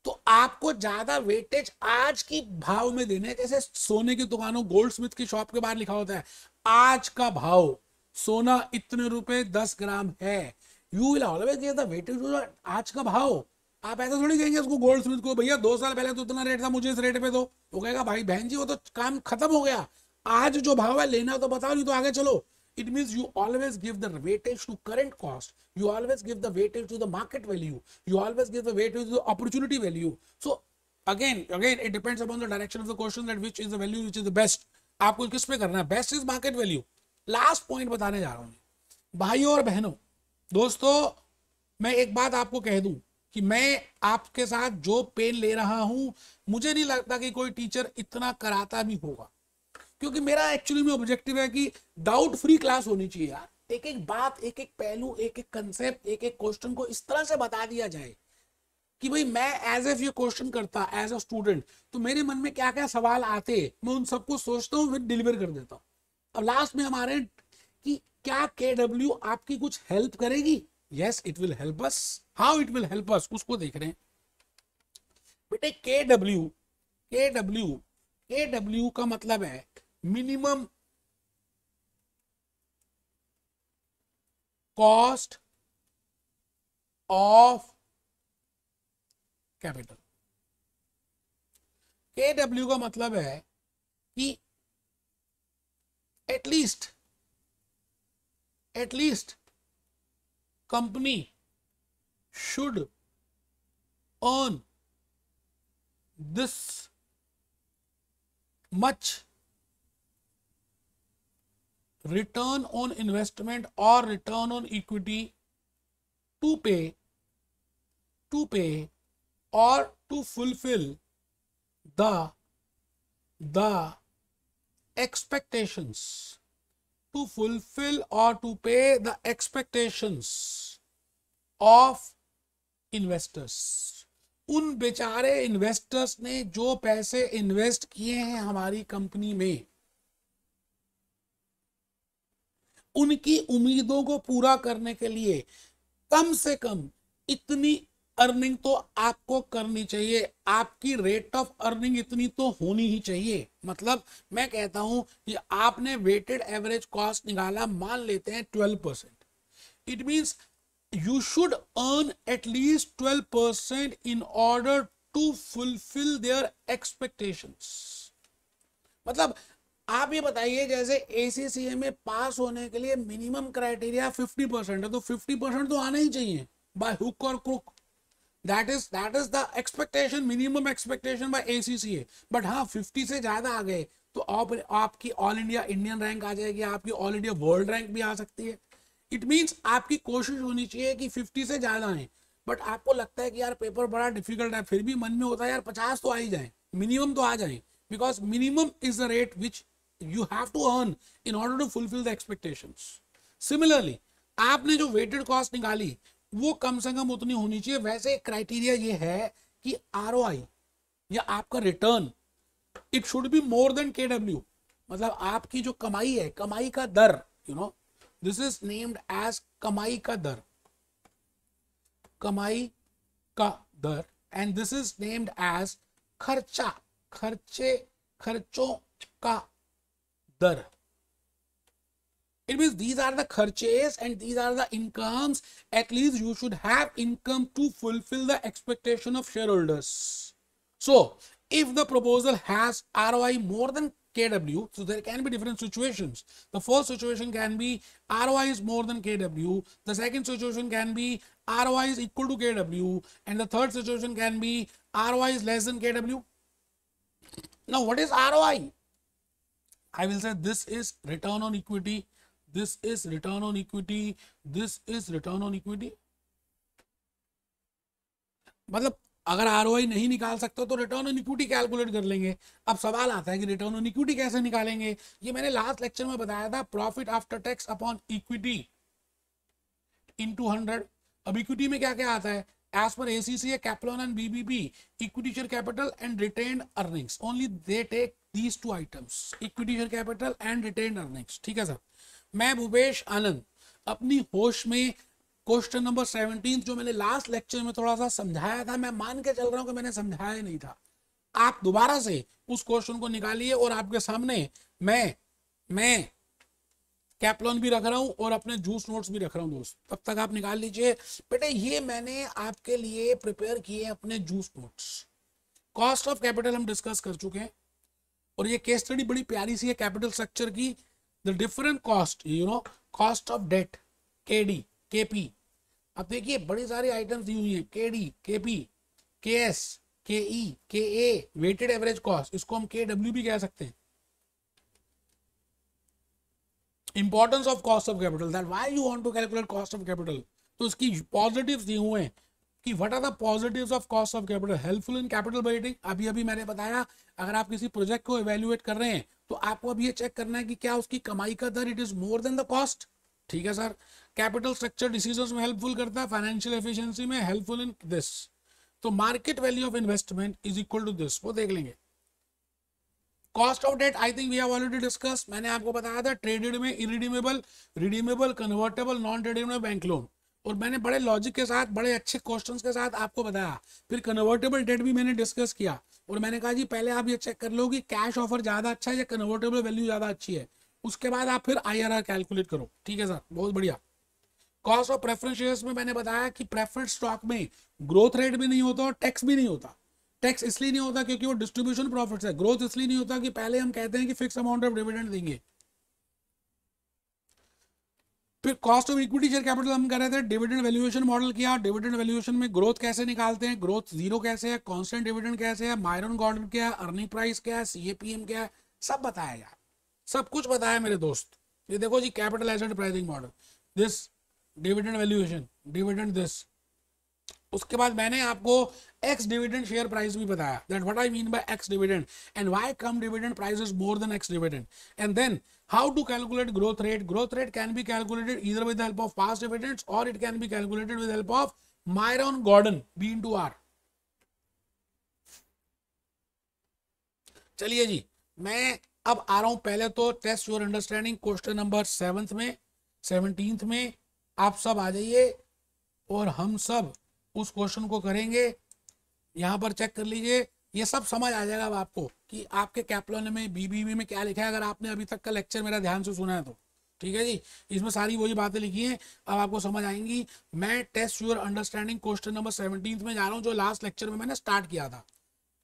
तो आपको ज्यादा वेटेज आज की भाव में देने हैं। जैसे सोने की दुकानों, गोल्ड स्मिथ की शॉप के बाहर लिखा होता है आज का भाव, सोना इतने रुपए 10 ग्राम है, you will always give the weightage आज का भाव। आप ऐसा थोड़ी कहेंगे उसको गोल्ड स्मिथ को, भैया 2 साल पहले तो इतना रेट था, मुझे इस रेट पे दो। वो कहेगा भाई बहन जी वो तो काम खत्म हो गया, आज जो भाव है लेना तो बताओ, नहीं तो आगे चलो। It means you always give the weightage to current cost, you always give the weightage to the market value, you always give the weightage to the opportunity value. So again it depends upon the direction of the question that which is the value which is the best. आपको किस पे करना है? Best is market value. Last point बताने जा रहा हूं भाइयों और बहनों, दोस्तों, मैं एक बात आपको कह दूं कि मैं आपके साथ जो पेन ले रहा हूं, मुझे नहीं लगता कि कोई टीचर इतना कराता भी होगा, क्योंकि मेरा एक्चुअली में ऑब्जेक्टिव है कि डाउट फ्री क्लास होनी चाहिए यार। एक एक बात, एक एक पहलू, एक एक कंसेप्ट, एक एक क्वेश्चन को इस तरह से बता दिया जाए कि भाई मैं एज एफ ये क्वेश्चन करता एज अ स्टूडेंट तो मेरे मन में क्या क्या सवाल आते, मैं उन सबको सोचता हूँ, फिर डिलीवर कर देता हूँ। अब लास्ट में हमारे कि क्या KW आपकी कुछ हेल्प करेगी? Yes it will help us. How it will help us उसको देख रहे हैं बेटे। KW का मतलब है minimum cost of capital. KW का मतलब है कि at least company should earn this much return on investment or return on equity to pay or to fulfill the expectations, to fulfill or to pay the expectations of investors. उन बेचारे इन्वेस्टर्स ने जो पैसे इन्वेस्ट किए हैं हमारी कंपनी में, उनकी उम्मीदों को पूरा करने के लिए कम से कम इतनी अर्निंग तो आपको करनी चाहिए, आपकी रेट ऑफ अर्निंग इतनी तो होनी ही चाहिए। मतलब मैं कहता हूं कि आपने वेटेड एवरेज कॉस्ट निकाला, मान लेते हैं 12%, it means you should earn at least 12% in order to fulfill their expectations। मतलब आप ये बताइए, जैसे ACCA में पास होने के लिए मिनिमम क्राइटेरिया 50% है, तो 50% तो आना ही चाहिए बाय हुक और crook. That is the expectation, minimum expectation by ACCA। But हाँ, 50 से ज्यादा आ गए तो आपकी ऑल इंडिया इंडियन रैंक आ जाएगी, आपकी ऑल इंडिया वर्ल्ड रैंक भी आ सकती है। इट मीन्स आपकी कोशिश होनी चाहिए कि 50 से ज्यादा है। बट आपको लगता है कि यार पेपर बड़ा डिफिकल्ट है, फिर भी मन में होता है यार 50 तो आ ही जाए, मिनिमम तो आ जाए, because minimum is the rate which you have to earn in order to fulfil the expectations. Similarly आपने जो वेटेड कॉस्ट निकाली वो कम से कम उतनी होनी चाहिए। वैसे क्राइटेरिया ये है कि ROI या आपका return, it should be more than KW। मतलब आपकी जो कमाई है, कमाई का दर, you know, this is named as कमाई का दर, कमाई का दर, and this is named as खर्चा, खर्चों का दर। It means these are the खर्चेस and these are the incomes. At least you should have income to fulfill the expectation of shareholders. So if the proposal has ROI more than KW, so there can be different situations. The first situation can be ROI is more than KW. The second situation can be ROI is equal to KW, and the third situation can be ROI is less than KW. Now what is ROI? I will say this is return on equity, this is return on equity, this is return on equity। मतलब अगर ROI नहीं निकाल सकते तो रिटर्न ऑन इक्विटी कैलकुलेट कर लेंगे। अब सवाल आता है कि रिटर्न ऑन इक्विटी कैसे निकालेंगे। ये मैंने लास्ट लेक्चर में बताया था, profit after tax upon equity into 100। अब इक्विटी में क्या क्या आता है, as per ACCA, Kaplan and BBB, equity share capital and retained earnings, only they take these two items, equity share capital and retained earnings। ठीक है सर। मैं भूपेश आनंद अपनी होश में क्वेश्चन नंबर 17 जो मैंने लास्ट लेक्चर में थोड़ा सा समझाया था, मैं मान के चल रहा हूं कि मैंने समझाया नहीं था, आप दोबारा से उस क्वेश्चन को निकालिए और आपके सामने मैं कैप्लॉन भी रख रहा हूं और अपने जूस नोट्स भी रख रहा हूं दोस्त, तब तक आप निकाल लीजिए। बेटे ये मैंने आपके लिए प्रिपेयर किए अपने juice notes. Cost of capital हम डिस्कस कर चुके हैं और ये केस स्टडी बड़ी प्यारी सी है कैपिटल स्ट्रक्चर की। The different cost, you know, cost of debt, KD, KP। अब देखिए बड़ी सारी आइटम्स दी हुई है, KD, KP, KS, KE, KA, weighted average cost, इसको हम KW भी कह सकते हैं। Importance of cost of capital, that why you want to calculate cost of capital. तो इसकी पॉजिटिव्स दिए हुए हैं कि what are the positives of cost of capital, helpful in capital budgeting. अभी अभी मैंने बताया, अगर आप किसी प्रोजेक्ट को इवेल्युएट कर रहे हैं तो आपको अब ये चेक करना है कि क्या उसकी कमाई का दर it is more than the cost. ठीक है सर। कैपिटल स्ट्रक्चर डिसीजंस में हेल्पफुल करता है, फाइनेंशियल एफिशिएंसी में हेल्पफुल इन दिस। तो market value of investment is equal to this, वो देख लेंगे। Cost of debt I think we have already discuss. मैंने आपको बताया था ट्रेडेड में irredeemable, redeemable, convertible, non tradable, bank loan, और मैंने बड़े लॉजिक के साथ, बड़े अच्छे क्वेश्चंस के साथ आपको बताया। फिर कन्वर्टेबल डेट भी मैंने डिस्कस किया और मैंने कहा जी पहले आप ये चेक कर लो कि कैश ऑफर ज्यादा अच्छा है या कन्वर्टेबल वैल्यू ज्यादा अच्छी है, उसके बाद आप फिर IRR कैलकुलेट करो। ठीक है सर, बहुत बढ़िया। कॉस्ट ऑफ प्रेफरेंस शेयर्स में मैंने बताया कि प्रेफरेंस स्टॉक में ग्रोथ रेट भी नहीं होता और टैक्स भी नहीं होता। टैक्स इसलिए नहीं होता क्योंकि वो डिस्ट्रीब्यूशन प्रॉफिट्स है। ग्रोथ इसलिए नहीं होता कि पहले हम कहते हैं कि फिक्स अमाउंट ऑफ डिविडेंड देंगे। फिर cost of equity share capital हम कर रहे थे, डिविडेंड वैल्यूएशन मॉडल किया। डिविडेंड वैल्यूएशन में ग्रोथ कैसे निकालते हैं, ग्रोथ जीरो कैसे है, कांस्टेंट डिविडेंड कैसे है, मायरन गॉर्डन क्या है, अर्निंग प्राइस क्या है, CAPM क्या है, सब बताया यार, सब कुछ बताया मेरे दोस्त। ये देखो जी, capital asset pricing model, this dividend valuation, dividend this. उसके बाद मैंने आपको एक्स डिविडेंड शेयर प्राइस भी बताया, that what I mean by ex dividend and why cum dividend price is more than ex dividend, and then how to calculate growth rate. Growth rate can be calculated either with the help of past dividends or it can be calculated with the help of Myron Gordon, B into R। चलिए जी, मैं अब आ रहा हूं पहले तो test your understanding question number 7 में। 17th में आप सब आ जाइए और हम सब उस क्वेश्चन को करेंगे। यहाँ पर चेक कर लीजिए, ये सब समझ आ जाएगा अब आपको कि आपके कैप्लन में बीबीबी में क्या लिखा है, अगर आपने अभी तक का लेक्चर मेरा ध्यान से सुना है तो। ठीक है जी, इसमें सारी वही बातें लिखी हैं, अब आपको समझ आएंगी। मैं test your understanding question number 17 में जा रहा हूँ, जो लास्ट लेक्चर में मैंने स्टार्ट किया था।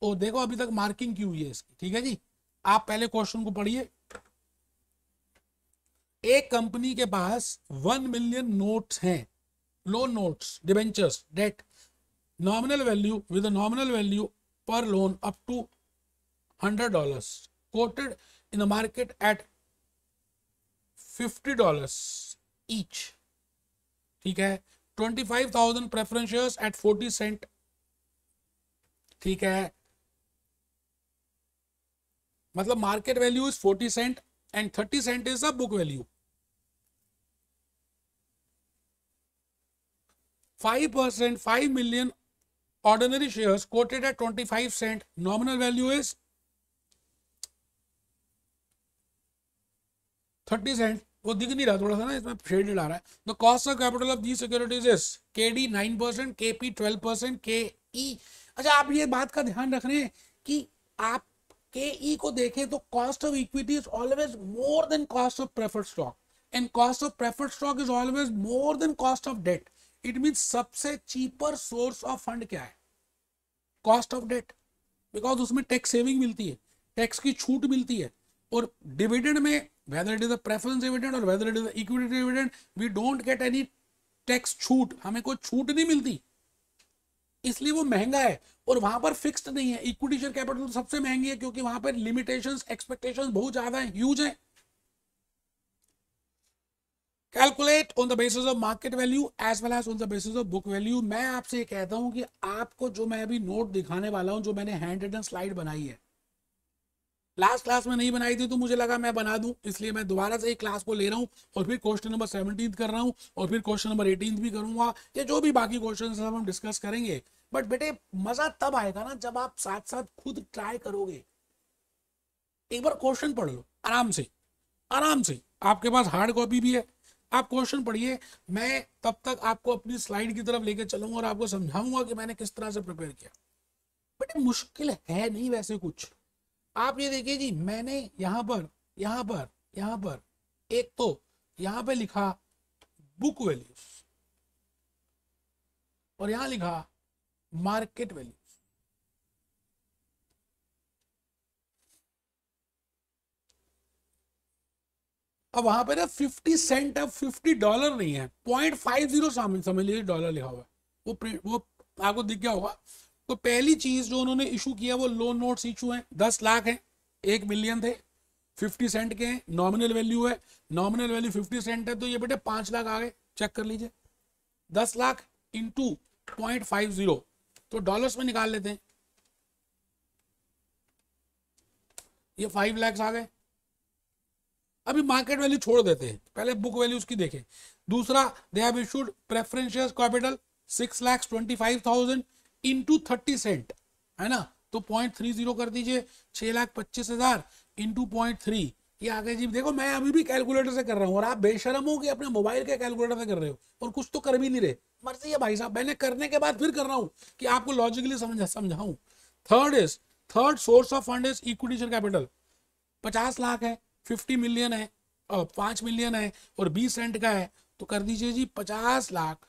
और देखो अभी तक मार्किंग की हुई है इसकी। ठीक है जी, आप पहले क्वेश्चन को पढ़िए। एक कंपनी के पास 1 मिलियन नोट्स हैं, loan notes, debentures, debt, nominal value with a nominal value per loan up to $100 quoted in the market at $50 each. ठीक है, 25,000 preference shares at 40 cent. ठीक है, मतलब market value is 40 cent and 30 cent is the book value. 5%, 5 million ordinary shares quoted at 25 cent, nominal value is 30 cent. वो दिख नहीं रहा थोड़ा सा ना, इसमें शेडेड आ रहा है। The cost of capital of the securities is KD 9%, KP 12%, केई। अच्छा, आप ये बात का ध्यान रख रहे हैं कि आप केई को देखें तो cost of equity is always more than cost of preferred stock and cost of preferred stock is always more than cost of debt. It mean सबसे चीपर सोर्स ऑफ फंड क्या है? कॉस्ट ऑफ डेट, बिकॉज उसमें टैक्स सेविंग मिलती है, टैक्स की छूट मिलती है। और डिविडेंड में whether it is a preference dividend or whether it is a equity dividend, we don't get any tax छूट, हमें कोई छूट नहीं मिलती, इसलिए वो महंगा है। और वहां पर फिक्स्ड नहीं है। इक्विटी शेयर कैपिटल सबसे महंगी है क्योंकि वहां पर लिमिटेशंस, एक्सपेक्टेशंस बहुत ज्यादा है, ह्यूज है। Calculate on the basis of market value as well as on the basis of book value. मैं आपसे ये कहता हूं कि आपको जो मैं अभी नोट दिखाने वाला हूं, जो मैंने हैंड रिटन स्लाइड बनाई है, लास्ट क्लास में नहीं बनाई थी तो मुझे लगा मैं बना दूं, इसलिए मैं दोबारा से एक क्लास को ले रहा हूं और फिर क्वेश्चन नंबर 17 कर रहा हूं और फिर क्वेश्चन नंबर 18 भी करूंगा। ये जो भी बाकी क्वेश्चन सब हम डिस्कस करेंगे। बट बेटे मजा तब आएगा ना जब आप साथ साथ खुद ट्राई करोगे। एक बार क्वेश्चन पढ़ लो आराम से, आराम से। आपके पास हार्ड कॉपी भी है, आप क्वेश्चन पढ़िए। मैं तब तक आपको अपनी स्लाइड की तरफ लेकर चलूंगा और आपको समझाऊंगा कि मैंने किस तरह से प्रिपेयर किया। बेटे मुश्किल है नहीं वैसे कुछ। आप ये देखिए जी, मैंने यहां पर एक तो यहां पे लिखा बुक वैल्यूज और यहां लिखा मार्केट वैल्यूज। अब वहां पे ना 50 सेंट, अब $50 नहीं है, $0.50 समझ लीजिए डॉलर लिखा हुआ है। वो आपको दिख गया होगा। तो पहली चीज जो उन्होंने इशू किया वो लोन नोट्स इशू है, 10 लाख है, 1 मिलियन थे, 50 सेंट के हैं, नॉमिनल वैल्यू है, नॉमिनल वैल्यू 50 सेंट है, तो ये बेटे 5 लाख आ गए। चेक कर लीजिए, 10 लाख इंटू 0.50, तो डॉलर्स में निकाल लेते हैं, ये 5 लाख आ गए। अभी मार्केट वैल्यू छोड़ देते हैं, पहले बुक वैल्यू उसकी देखें। दूसरा, they have issued preference shares capital 6,25,000 into 30 cent, है ना, तो 0.30 कर दीजिए, 6,25,000 इंटू 0.3, ये आ गए जी। देखो मैं अभी भी कैलकुलेटर से कर रहा हूँ और आप बेशरम हो कि अपने मोबाइल के कैलकुलेटर से कर रहे हो और कुछ तो कर भी नहीं रहे। मर्जी है भाई साहब, मैंने करने के बाद फिर कर रहा हूँ कि आपको लॉजिकली समझाऊं। Third source of fund is equity share capital, 50 lakh है, 50 मिलियन है और 5 मिलियन है और 20 सेंट का है, तो कर दीजिए जी 50 लाख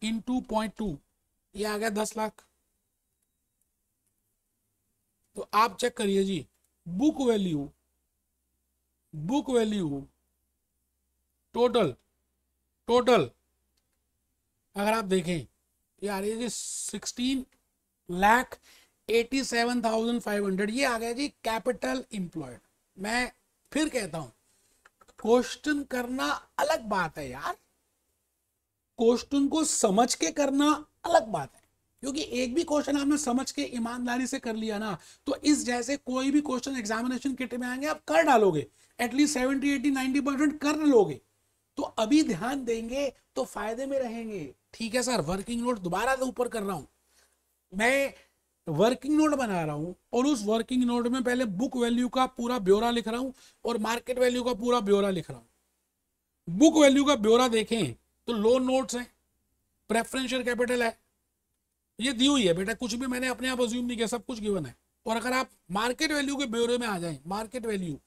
इंटू 0.2, ये आ गया 10 लाख। तो आप चेक करिए जी, बुक वैल्यू टोटल अगर आप देखें ये आ रही है जी 16,87,500, ये आ गया जी कैपिटल एम्प्लॉयड। मैं फिर कहता हूं, क्वेश्चन करना अलग बात है यार, क्वेश्चन को समझ के करना अलग बात है, क्योंकि एक भी क्वेश्चन आपने समझ के ईमानदारी से कर लिया ना, तो इस जैसे कोई भी क्वेश्चन एग्जामिनेशन किट में आएंगे आप कर डालोगे, एटलीस्ट 70, 80, 90% कर लोगे। तो अभी ध्यान देंगे तो फायदे में रहेंगे। ठीक है सर, वर्किंग नोट दोबारा से ऊपर कर रहा हूं, मैं वर्किंग नोट बना रहा हूं और उस वर्किंग नोट में पहले बुक वैल्यू का पूरा ब्यौरा लिख रहा हूं और मार्केट वैल्यू का पूरा ब्यौरा लिख रहा हूं। बुक वैल्यू का ब्यौरा देखें तो लोन नोट्स हैं, प्रेफरेंशियल कैपिटल है, ये दी हुई है बेटा, कुछ भी मैंने अपने आप अज्यूम नहीं किया, सब कुछ गिवन है। और अगर आप मार्केट वैल्यू के ब्यौरे में आ जाएं, मार्केट वैल्यू,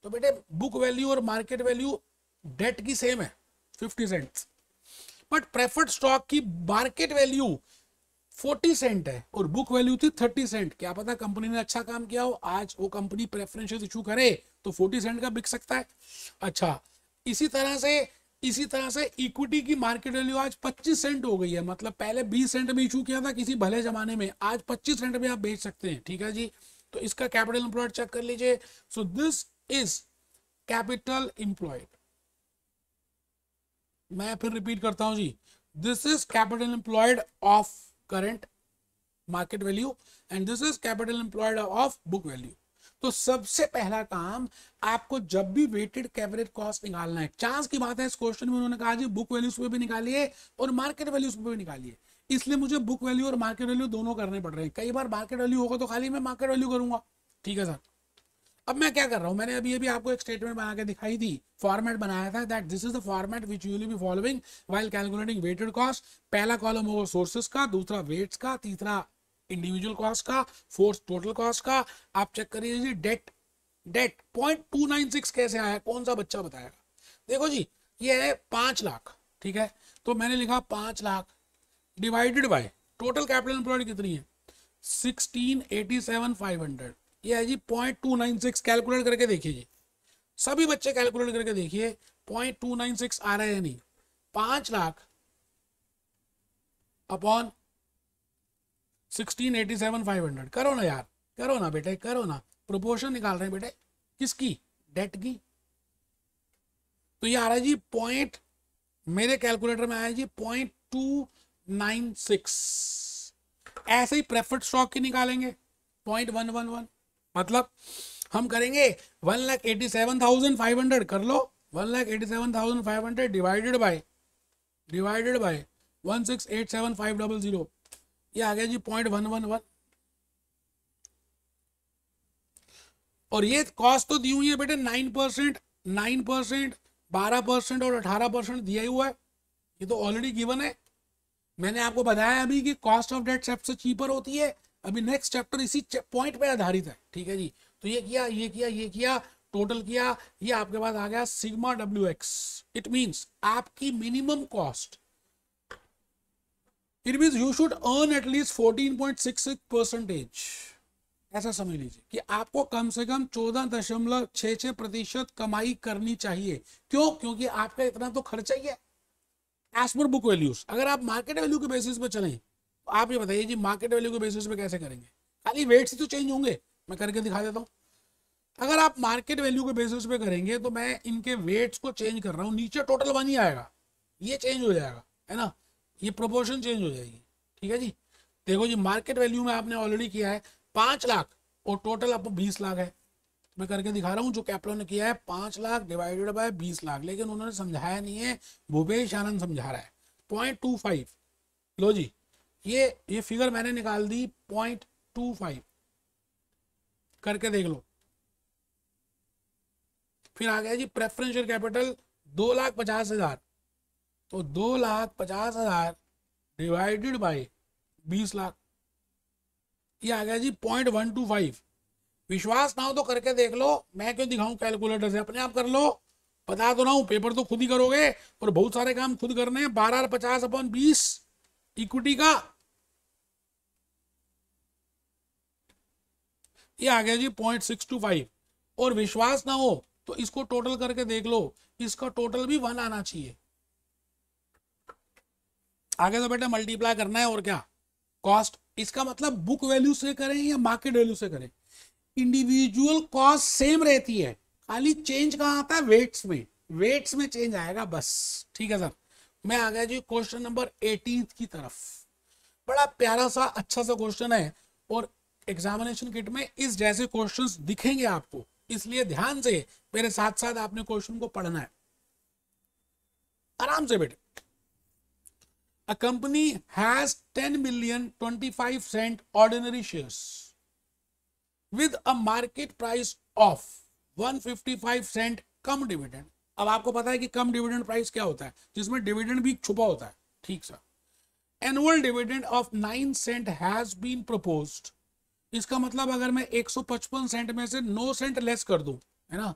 तो बेटे बुक वैल्यू और मार्केट वैल्यू डेट की सेम है 50 सेंट्स, बट प्रेफर्ड स्टॉक की मार्केट वैल्यू 40 सेंट है और बुक वैल्यू थी 30 सेंट। क्या पता कंपनी ने अच्छा काम किया हो, आज वो कंपनी प्रेफरेंशियल इशू करे तो 40 सेंट का बिक सकता है। अच्छा, इसी तरह से इक्विटी की मार्केट वैल्यू आज 25 सेंट हो गई है, मतलब पहले 20 सेंट में इशू किया था किसी भले जमाने में, आज 25 सेंट में आप बेच सकते हैं। ठीक है जी, तो इसका कैपिटल एम्प्लॉयड चेक कर लीजिए। So this is capital employed. मैं फिर रिपीट करता हूं जी, this is capital employed of current market value and this is capital employed of book value. तो सबसे पहला काम, आपको जब भी वेटेड एवरेज कॉस्ट निकालना है, चांस की बात है इस क्वेश्चन में उन्होंने कहा जी बुक वैल्यूज पे भी निकालिए और मार्केट वैल्यूज पे भी निकालिए, इसलिए मुझे बुक वैल्यू और मार्केट वैल्यू दोनों करने पड़ रहे हैं। कई बार मार्केट वैल्यू होगा तो खाली मैं मार्केट वैल्यू करूंगा। ठीक है सर, अब मैं क्या कर रहा हूं, मैंने अभी आपको एक स्टेटमेंट बना के दिखाई थी, फॉर्मेट बनाया था, that this is the format which you will be following while calculating weighted cost. पहला कॉलम होगा सोर्सेस का, दूसरा वेट्स का, तीसरा इंडिविजुअल कॉस्ट का, फोर्थ टोटल कॉस्ट का। आप चेक करिए जी, डेट 0.296 कैसे आया, कौन सा बच्चा बताएगा। देखो जी, ये है 5 लाख, ठीक है, तो मैंने लिखा 5 lakh divided by total capital employed कितनी है 1687,500, ये है जी 0.296। कैलकुलेट करके देखिए जी, सभी बच्चे कैलकुलेट करके देखिए 0.296 आ रहा है या नहीं। 5 लाख अपॉन 1687,500, करो ना यार, करो ना बेटे, करो ना, प्रोपोर्शन निकाल रहे हैं बेटे, किसकी, डेट की। तो ये आ रहा है जी पॉइंट, मेरे कैलकुलेटर में आया जी 0.296। ऐसे ही प्रेफर्ड स्टॉक की निकालेंगे 0.111, मतलब हम करेंगे 1,87,500, कर लो 1,87,500 डिवाइडेड बाय 1,687500, ये आ गया जी 0.111। और ये कॉस्ट तो दी हुई है बेटे 9%, 9%, 12% और 18% दिया ही हुआ है, ये तो ऑलरेडी गिवन है। मैंने आपको बताया अभी कि कॉस्ट ऑफ डेट सबसे चीपर होती है। अभी नेक्स्ट चैप्टर इसी पॉइंट पे आधारित है। ठीक है जी, तो ये किया, ये किया, ये किया, टोटल किया, ये आपके पास आ गया सिग्मा WX। इट मींस आपकी minimum cost, it means you should earn at least 14.66%। ऐसा समझ लीजिए कि आपको कम से कम 14.66% कमाई करनी चाहिए। क्यों? क्योंकि आपका इतना तो खर्चा ही है एज पर बुक वैल्यूज। अगर आप मार्केट वैल्यू के बेसिस पे चलें तो आप ये बताइए जी मार्केट वैल्यू के बेसिस पे कैसे करेंगे, खाली वेट्स ही तो चेंज होंगे। मैं करके दिखा देता हूँ। अगर आप मार्केट वैल्यू के बेसिस पे करेंगे तो मैं इनके वेट्स को चेंज कर रहा हूँ, नीचे टोटल 1 ही आएगा, ये चेंज हो जाएगा, है ना, ये प्रोपोर्शन चेंज हो जाएगी। ठीक है जी, देखो जी मार्केट वैल्यू में आपने ऑलरेडी किया है 5 लाख और टोटल आपको 20 लाख है। मैं करके दिखा रहा हूँ, जो कैप्लो ने किया है 5 लाख डिवाइडेड बाय 20 लाख, लेकिन उन्होंने समझाया नहीं है, भूपेश आनंद समझा रहा है 0.25। लो जी, ये फिगर मैंने निकाल दी 0.25, करके देख लो। फिर आ गया जी प्रेफरेंशियल कैपिटल 2,50,000, तो 2,50,000 डिवाइडेड बाय 20 लाख, ये आ गया जी 0.125। विश्वास ना हो तो करके देख लो, मैं क्यों दिखाऊं कैलकुलेटर से, अपने आप कर लो। बता तो रहा हूं, पेपर तो खुद ही करोगे और बहुत सारे काम खुद करने हैं। 12/50/20 इक्विटी का, ये आ गया जी 0.625। और विश्वास ना हो तो इसको टोटल करके देख लो, इसका टोटल भी 1 आना चाहिए। आगे तो बेटा मल्टीप्लाई करना है, और क्या, कॉस्ट, इसका मतलब बुक वैल्यू से करें या मार्केट वैल्यू से करें, इंडिविजुअल कॉस्ट सेम रहती है, खाली चेंज कहाँ आता है, वेट्स में, वेट्स में चेंज आएगा बस। ठीक है सर, मैं आ गया जी क्वेश्चन नंबर 18 की तरफ। बड़ा प्यारा सा अच्छा सा क्वेश्चन है और एग्जामिनेशन किट में इस जैसे क्वेश्चंस दिखेंगे आपको, इसलिए ध्यान से मेरे साथ साथ आपने क्वेश्चन को पढ़ना है आराम से बेटे। A company has 10,025,000 ordinary shares with a market price of 155 cent cum dividend अब आपको पता है कि कम डिविडेंड प्राइस क्या होता है, जिसमें डिविडेंड भी छुपा होता है। ठीक sir. Annual dividend of 9 cent has been proposed. इसका मतलब अगर मैं 155 सेंट में से 9 सेंट लेस कर दूं, है ना,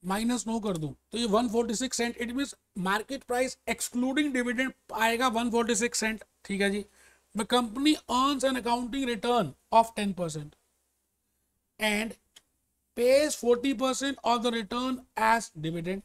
माइनस 9 कर दूं, तो ये 146 cent, it mean market price excluding dividend आएगा 146 सेंट। ठीक है जी। The company earns an accounting return of 10% and pays 40% of the return as dividend।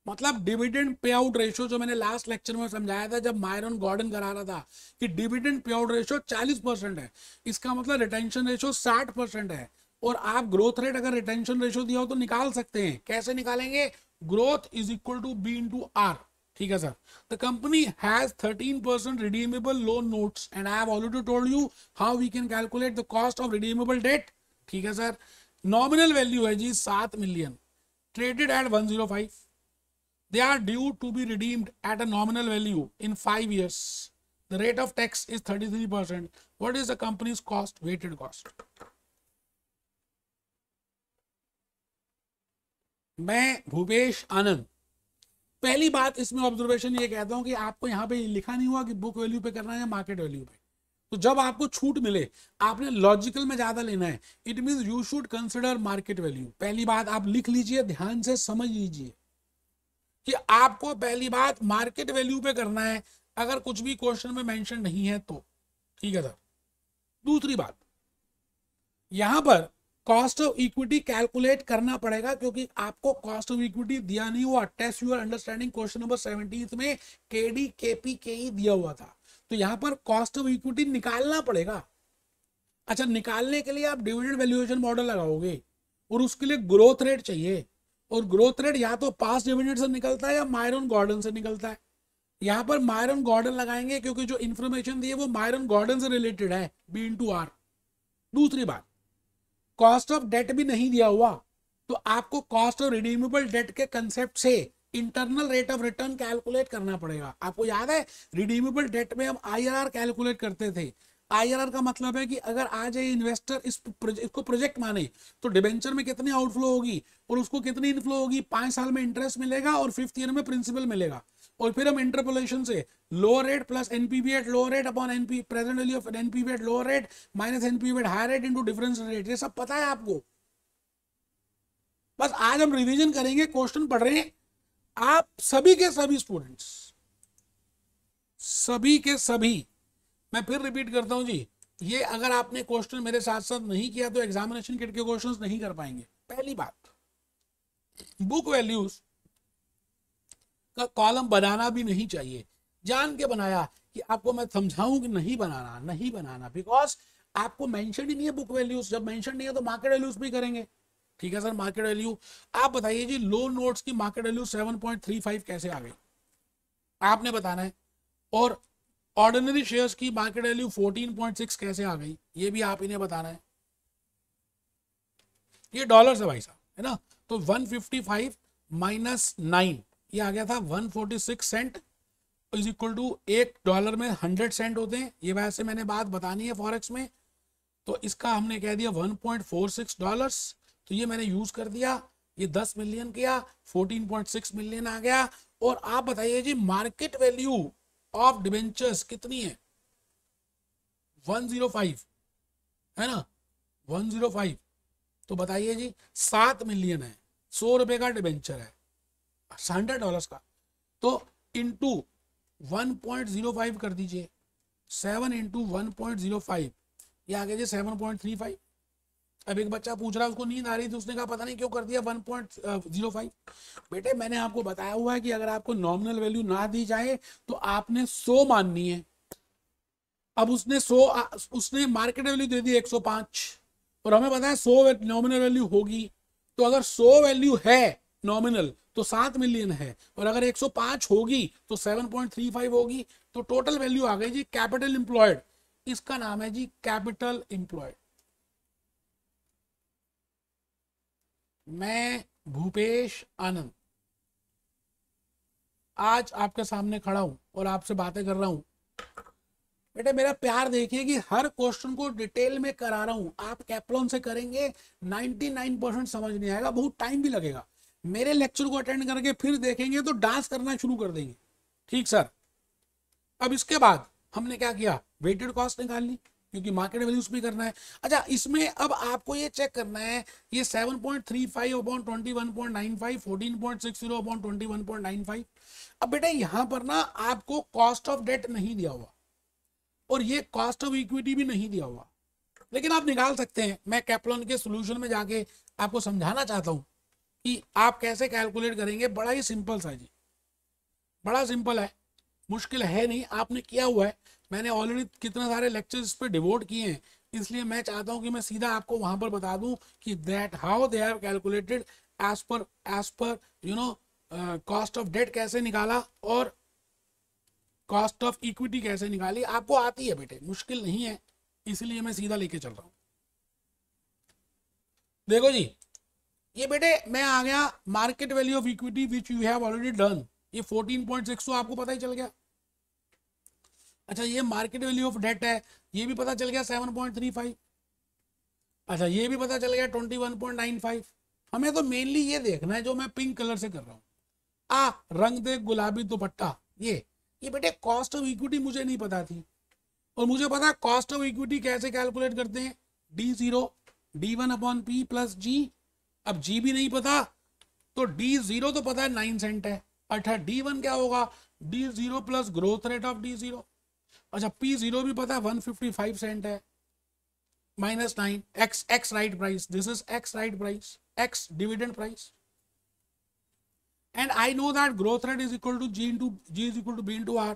मतलब डिविडेंड पे आउट रेशियो जो मैंने लास्ट लेक्चर में समझाया था जब मायरन गॉर्डन करा रहा था कि डिविडेंड पे आउट रेशियो 40% है, इसका मतलब रिटेंशन रेशियो 60% है। और आप ग्रोथ रेट अगर रिटेंशन रेशियो दिया हो तो निकाल सकते हैं। कैसे निकालेंगे? Growth is equal to B into R. ठीक है sir. The company has 13% redeemable loan notes and I have already told you how we can calculate the cost of redeemable debt. ठीक है सर। नॉमिनल वैल्यू है जी 7 million, traded at 105। They are due to be redeemed at a nominal value in 5 years. The rate of tax is 33%. What is the company's cost? Weighted cost. मैं भूपेश आनंद, पहली बात इसमें ऑब्जर्वेशन ये कहता हूं कि आपको यहाँ पे लिखा नहीं हुआ कि बुक वैल्यू पे करना है या मार्केट वैल्यू पे। तो जब आपको छूट मिले आपने लॉजिकल में ज्यादा लेना है। It mean you should consider market value. पहली बात आप लिख लीजिए, ध्यान से समझ लीजिए कि आपको पहली बात मार्केट वैल्यू पे करना है अगर कुछ भी क्वेश्चन में मेंशन नहीं है तो। ठीक है सर। दूसरी बात, यहां पर कॉस्ट ऑफ इक्विटी कैलकुलेट करना पड़ेगा क्योंकि आपको कॉस्ट ऑफ इक्विटी दिया नहीं हुआ। Test your understanding question number 17 में केडी केपी केई दिया हुआ था, तो यहां पर कॉस्ट ऑफ इक्विटी निकालना पड़ेगा। अच्छा, निकालने के लिए आप डिविडेंड वैल्यूएशन मॉडल लगाओगे और उसके लिए ग्रोथ रेट चाहिए, और ग्रोथ रेट या तो पास्ट डिविडेंड से निकलता है या मायरन गॉर्डन से निकलता है। यहां पर मायरन गॉर्डन लगाएंगे क्योंकि जो इंफॉर्मेशन दी है वो मायरन गॉर्डन से रिलेटेड है, बी इंटू आर। दूसरी बात, कॉस्ट ऑफ डेट भी नहीं दिया हुआ, तो आपको कॉस्ट ऑफ रिडीमेबल डेट के कंसेप्ट से internal rate of return calculate करना पड़ेगा। आपको याद है रिडीमेबल डेट में हम आईआरआर कैलकुलेट करते थे। आईआरआर का मतलब है कि अगर आज ये इन्वेस्टर इसको प्रोजेक्ट माने तो डिबेंचर में कितनी आउटफ्लो होगी और उसको कितनी इनफ्लो होगी। 5 साल में इंटरेस्ट मिलेगा और 5th ईयर में प्रिंसिपल मिलेगा। और फिर हम इंटरपोलेशन से lower rate plus NPV at lower rate upon NP present value of NPV at lower rate minus NPV at higher rate into difference rate, ये सब पता है आपको। बस आज हम रिवीजन करेंगे, क्वेश्चन पढ़ रहे हैं आप सभी के सभी स्टूडेंट्स, सभी के सभी। मैं फिर रिपीट करता हूं जी, ये अगर आपने क्वेश्चन मेरे साथ साथ नहीं किया तो एग्जामिनेशन किट के क्वेश्चंस नहीं कर पाएंगे। पहली बात, बुक वैल्यूज का कॉलम बनाना भी नहीं चाहिए। जान के बनाया कि आपको मैं समझाऊं कि नहीं बनाना, नहीं बनाना, बिकॉज आपको मेंशन ही नहीं है बुक वैल्यूज। जब मेंशन नहीं है तो मार्केट वैल्यूज भी करेंगे। ठीक है सर। मार्केट वैल्यू आप बताइए जी, लोन नोट्स की मार्केट वैल्यू 7.35 कैसे आ गई, आपने बताना है। और ऑर्डिनरी शेयर्स की मार्केट वैल्यू 14.6 कैसे आ गई, ये भी आप इन्हें बताना है। ये डॉलर से भाई साहब, है ना। तो 155 माइनस 9 ये आ गया था 146 सेंट इज इक्वल टू $1 में 100 सेंट होते हैं। ये वैसे मैंने बात बतानी है फॉरेक्स में, तो इसका हमने कह दिया $1.46। तो ये मैंने यूज कर दिया, ये 10 मिलियन किया, 14.6 मिलियन आ गया। और आप बताइए जी मार्केट वैल्यू ऑफ डिबेंचर्स कितनी है? 105 है ना, 105। तो बताइए जी 7 मिलियन है, 100 रुपए का डिबेंचर है, $100 का। तो इंटू 1.05 कर दीजिए, 7 इंटू 1.05 ये आ गया जी 7.35। अब एक बच्चा पूछ रहा है उसको नींद आ रही थी, उसने कहा पता नहीं क्यों कर दिया 1.05। बेटे मैंने आपको बताया हुआ है कि अगर आपको नॉमिनल वैल्यू ना दी जाए तो आपने 100 माननी है। अब उसने मार्केट वैल्यू दे दी 105 और हमें पता है 100 नॉमिनल वैल्यू होगी। तो अगर 100 वैल्यू है नॉमिनल तो 7 मिलियन है, और अगर 105 होगी तो 7.35 होगी। तो टोटल वैल्यू आ गई जी कैपिटल एम्प्लॉयड। इसका नाम है जी कैपिटल एम्प्लॉयड। मैं भूपेश आनंद आज आपके सामने खड़ा हूं और आपसे बातें कर रहा हूं। बेटे मेरा प्यार देखिए कि हर क्वेश्चन को डिटेल में करा रहा हूं। आप कैप्लॉन से करेंगे 99% समझ नहीं आएगा, बहुत टाइम भी लगेगा। मेरे लेक्चर को अटेंड करके फिर देखेंगे तो डांस करना शुरू कर देंगे। ठीक सर। अब इसके बाद हमने क्या किया, वेटेड कॉस्ट निकाल ली, क्योंकि मार्केट वैल्यूज भी करना है। अच्छा, इसमें अब आपको ये चेक करना है, ये 7.35 अपॉन 21.95, 14.60 अपॉन 21.95। अब बेटा यहाँ पर ना आपको कॉस्ट ऑफ डेट नहीं दिया हुआ और ये कॉस्ट ऑफ इक्विटी भी नहीं दिया हुआ, लेकिन आप निकाल सकते हैं। मैं कैप्लॉन के सोल्यूशन में जाके आपको समझाना चाहता हूँ कि आप कैसे कैलकुलेट करेंगे। बड़ा ही सिंपल सा जी, बड़ा सिंपल है, मुश्किल है नहीं, आपने किया हुआ है। मैंने ऑलरेडी कितने सारे लेक्चर्स इस पर डिवोट किए हैं, इसलिए मैं चाहता हूं कि मैं सीधा आपको वहां पर बता दूं कि that how they have calculated as per you know cost of debt कैसे निकाला और कॉस्ट ऑफ इक्विटी कैसे निकाली। आपको आती है बेटे, मुश्किल नहीं है, इसलिए मैं सीधा लेके चल रहा हूं। देखो जी, ये बेटे मैं आ गया market value of equity which you have already done, ये 14.62 आपको पता ही चल गया। अच्छा, ये मार्केट वैल्यू ऑफ डेट है, ये भी पता चल गया 7.35। अच्छा, ये भी पता चल गया 21.95। हमें तो मेनली ये देखना है जो मैं पिंक कलर से कर रहा हूँ, रंग दे गुलाबी दुपट्टा, ये बेटे कॉस्ट ऑफ इक्विटी मुझे नहीं पता थी, और मुझे पता है कॉस्ट ऑफ इक्विटी कैसे कैलकुलेट करते हैं, D0 D1 upon P plus G। अब G भी नहीं पता तो D0 तो पता है 9 सेंट है। अच्छा, D1 क्या होगा, D0 plus growth rate of D0। अच्छा, P0 भी पता है 155 सेंट है, minus 9 x right price, this is x right price, x dividend price, and I know that growth rate is equal to G is equal to B into R।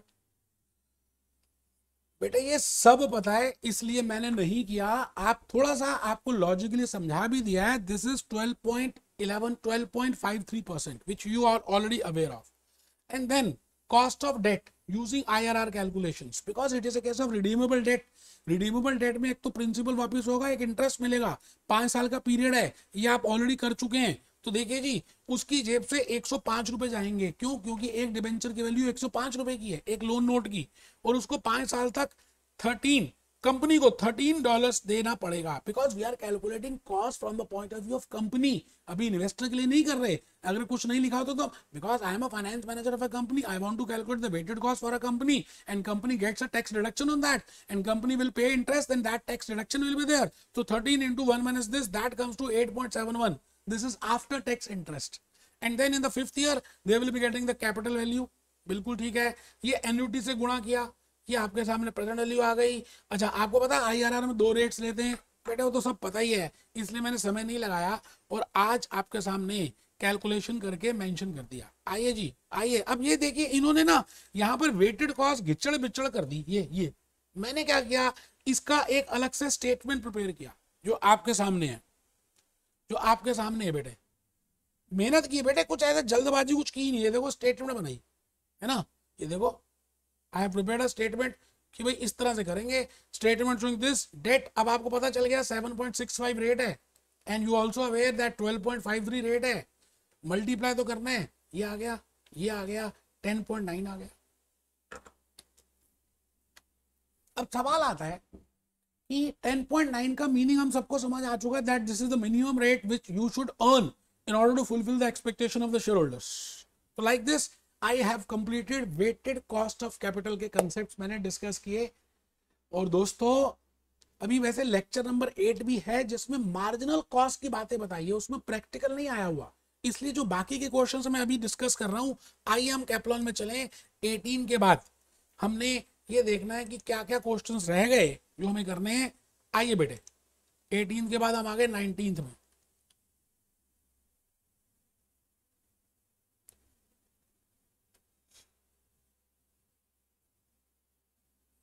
बेटा ये सब पता है, इसलिए मैंने नहीं किया, आप थोड़ा सा आपको लॉजिकली समझा भी दिया है। This is 12.53% which you are already aware of, and then cost of debt using IRR calculations because it is a case of redeemable debt। Redeemable debt में एक तो प्रिंसिपल वापस होगा, एक इंटरेस्ट मिलेगा, 5 साल का पीरियड है, ये आप ऑलरेडी कर चुके हैं। तो देखिए जी, उसकी जेब से 105 रुपए जाएंगे, क्यों, क्योंकि एक डिबेंचर की वैल्यू 105 रुपए की है, एक लोन नोट की, और उसको 5 साल तक 13 कंपनी को $13 देना पड़ेगा, because we are calculating cost from the point of view of company. अभी इन्वेस्टर के लिए नहीं कर रहे, अगर कुछ नहीं लिखा होता तो because I am a finance manager of a company, I want to calculate the weighted cost for a company and company gets a tax deduction on that and company will pay interest, then that tax deduction will be there. तो 13 into 1 minus this, that comes to 8.71. This is after tax interest, and then in the 5th year they will be getting the capital value। बिल्कुल ठीक है, ये एन्युटी से गुणा किया, ये आपके सामने प्रेजेंट वैल्यू आ गई। अच्छा, आपको पता है IRR में 2 रेट्स लेते हैं बेटे, वो तो सब पता ही है, इसलिए मैंने समय नहीं लगाया और आज आपके सामने कैलकुलेशन करके मेंशन कर दिया। आइए जी, आइए अब ये देखिए, इन्होंने ना यहाँ पर वेटेड कॉस्ट घिचड़ बिचड़ कर दी। ये मैंने क्या किया, इसका एक अलग से स्टेटमेंट प्रिपेयर किया जो आपके सामने है, जो आपके सामने है बेटे। मेहनत की बेटे, कुछ ऐसा जल्दबाजी कुछ की नहीं है, देखो स्टेटमेंट बनाई है ना, ये देखो I have prepared a statement कि भाई इस तरह से करेंगे, स्टेटमेंट शोइंग दिस डेट। अब आपको पता चल गया 7.65 रेट है, and you also aware that 12.53 rate है, मल्टीप्लाई तो करना है, ये आ गया, ये आ गया, 10.9 आ गया। अब सवाल आता है कि 10.9 का मीनिंग हम सबको समझ आ चुका है, that this is the minimum rate which you should earn in order to fulfil the expectation of the shareholders. तो like this I have completed weighted cost of capital के कंसेप्ट मैंने डिस्कस किए। और दोस्तों अभी वैसे लेक्चर नंबर 8 भी है जिसमें मार्जिनल कॉस्ट की बातें बताई है, उसमें प्रैक्टिकल नहीं आया हुआ, इसलिए जो बाकी के क्वेश्चन मैं अभी डिस्कस कर रहा हूं, आइए हम कैप्लॉन में चलें। 18 के बाद हमने ये देखना है कि क्या क्या क्वेश्चंस रह गए जो हमें करने हैं। आइए बेटे, 18 के बाद हम आ गए 19th में।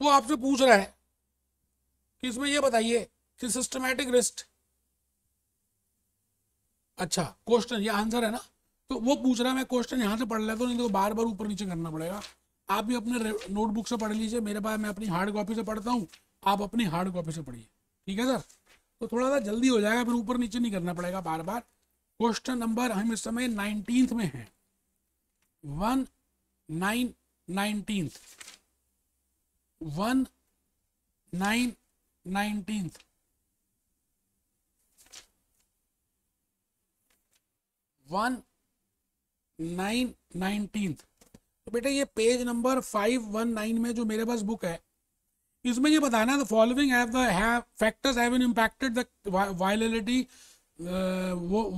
वो आपसे पूछ रहा है कि इसमें ये बताइए कि सिस्टमैटिक रिस्क, अच्छा क्वेश्चन ये आंसर है ना, तो वो पूछ रहा है, मैं क्वेश्चन यहाँ से पढ़ लेता हूँ, नहीं तो बार बार ऊपर नीचे करना पड़ेगा। आप भी अपने नोटबुक से पढ़ लीजिए, मेरे पास मैं अपनी हार्ड कॉपी से पढ़ता हूँ, आप अपनी हार्ड कॉपी से पढ़िए, ठीक है सर। तो थोड़ा सा जल्दी हो जाएगा, फिर ऊपर नीचे नहीं करना पड़ेगा बार बार। क्वेश्चन नंबर हम इस समय 19th में है, 1919th 1919th 1 19 तो बेटा ये पेज नंबर 519 में जो मेरे पास बुक है इसमें ये बताना the following factors have been impacted the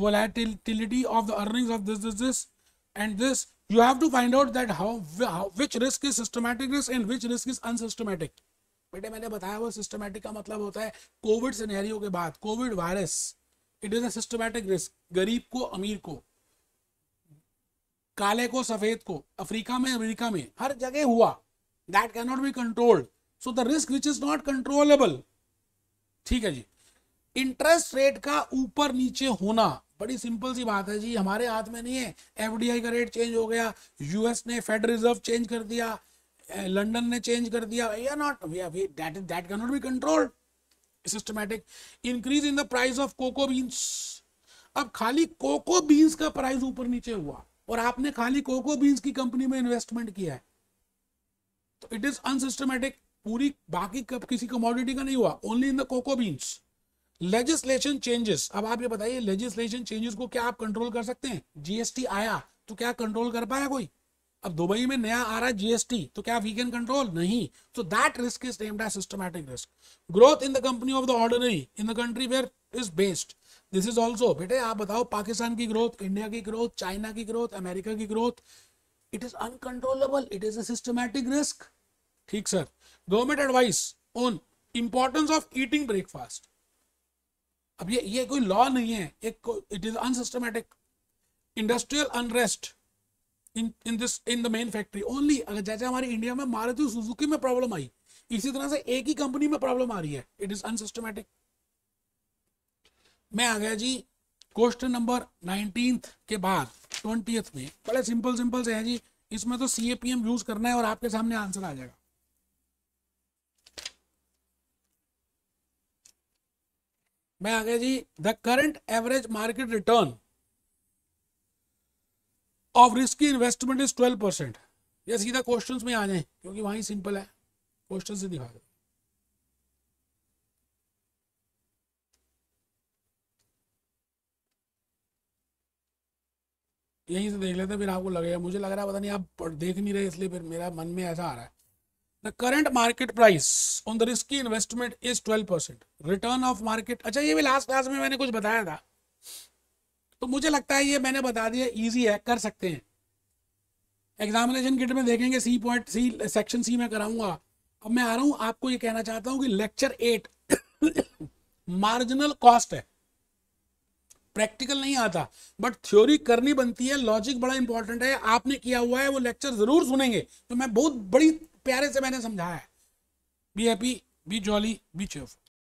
volatility of the earnings of this and this. You have to find out that which risk is systematic risk and which risk is unsystematic. बेटे मैंने बताया वो सिस्टमैटिक का मतलब होता है कोविड सिनेरियो के बाद Covid virus, it is a systematic risk. गरीब को अमीर को, काले को सफेद को, अफ्रीका में अमेरिका में हर जगह हुआ, that can not be controlled, so the risk which is not controllable. ठीक है जी। इंटरेस्ट रेट का ऊपर नीचे होना बड़ी सिंपल सी बात है जी, हमारे हाथ में नहीं है। एफडीआई का रेट चेंज हो गया, यूएस ने फेड रिजर्व चेंज कर दिया, लंदन ने चेंज कर दिया, that can not be controlled. Systematic increase in the price of cocoa beans. अब खाली कोको बीन्स का प्राइस ऊपर नीचे हुआ और आपने खाली कोको बीन्स की कंपनी में इन्वेस्टमेंट किया है तो इट इज अनसिस्टमैटिक। पूरी बाकी किसी कमोडिटी का नहीं हुआ, only in the cocoa beans. Legislation changes, अब आप ये बताइए लेजिस्लेशन चेंजेस को क्या आप कंट्रोल कर सकते हैं? जीएसटी आया तो क्या कंट्रोल कर पाया कोई? अब दुबई में नया आ रहा है जीएसटी तो क्या वी कैन कंट्रोल? नहीं। So that risk is named as systematic risk. Growth in the company of the ordinary in the country where is based, this is also. बेटे आप बताओ पाकिस्तान की ग्रोथ, इंडिया की ग्रोथ, चाइना की ग्रोथ, अमेरिका की growth, it is uncontrollable, it is a systematic risk. ठीक sir. Government advice on importance of eating breakfast. अब ये कोई लॉ नहीं है, it is unsystematic. Industrial unrest in the main factory only. अगर जैसे हमारी इंडिया में मारुति सुजुकी में प्रॉब्लम आई, इसी तरह से एक ही कंपनी में प्रॉब्लम आ रही है, इट इज अनसिस्टमैटिक। मैं आ गया जी क्वेश्चन नंबर 19 के बाद 20th में। बड़े सिंपल से है जी, इसमें तो CAPM यूज करना है और आपके सामने आंसर आ जाएगा। मैं आ गया जी the current average market return of risky investment is 12%। ये सीधा क्वेश्चंस में आ जाए क्योंकि वहीं सिंपल है, क्वेश्चन से दिखा दो। यहीं से देख लेते फिर आपको लगेगा, मुझे लग रहा है पता नहीं आप देख नहीं रहे इसलिए फिर मेरा मन में ऐसा आ रहा है। The current market price on the risky investment is 12%। Return of market, अच्छा ये भी लास्ट क्लास में मैंने कुछ बताया था तो मुझे लगता है ये मैंने बता दिया, इजी है, कर सकते हैं। एग्जामिनेशन किट में देखेंगे सी सेक्शन सी में कराऊंगा। अब मैं आ रहा हूं, आपको ये कहना चाहता हूं कि लेक्चर 8 मार्जिनल कॉस्ट है, प्रैक्टिकल नहीं आता बट थ्योरी करनी बनती है, लॉजिक बड़ा इंपॉर्टेंट है। आपने किया हुआ है वो लेक्चर जरूर सुनेंगे, तो मैं बहुत बड़ी प्यारे से मैंने समझाया है। Be happy, B jolly, B cheerful.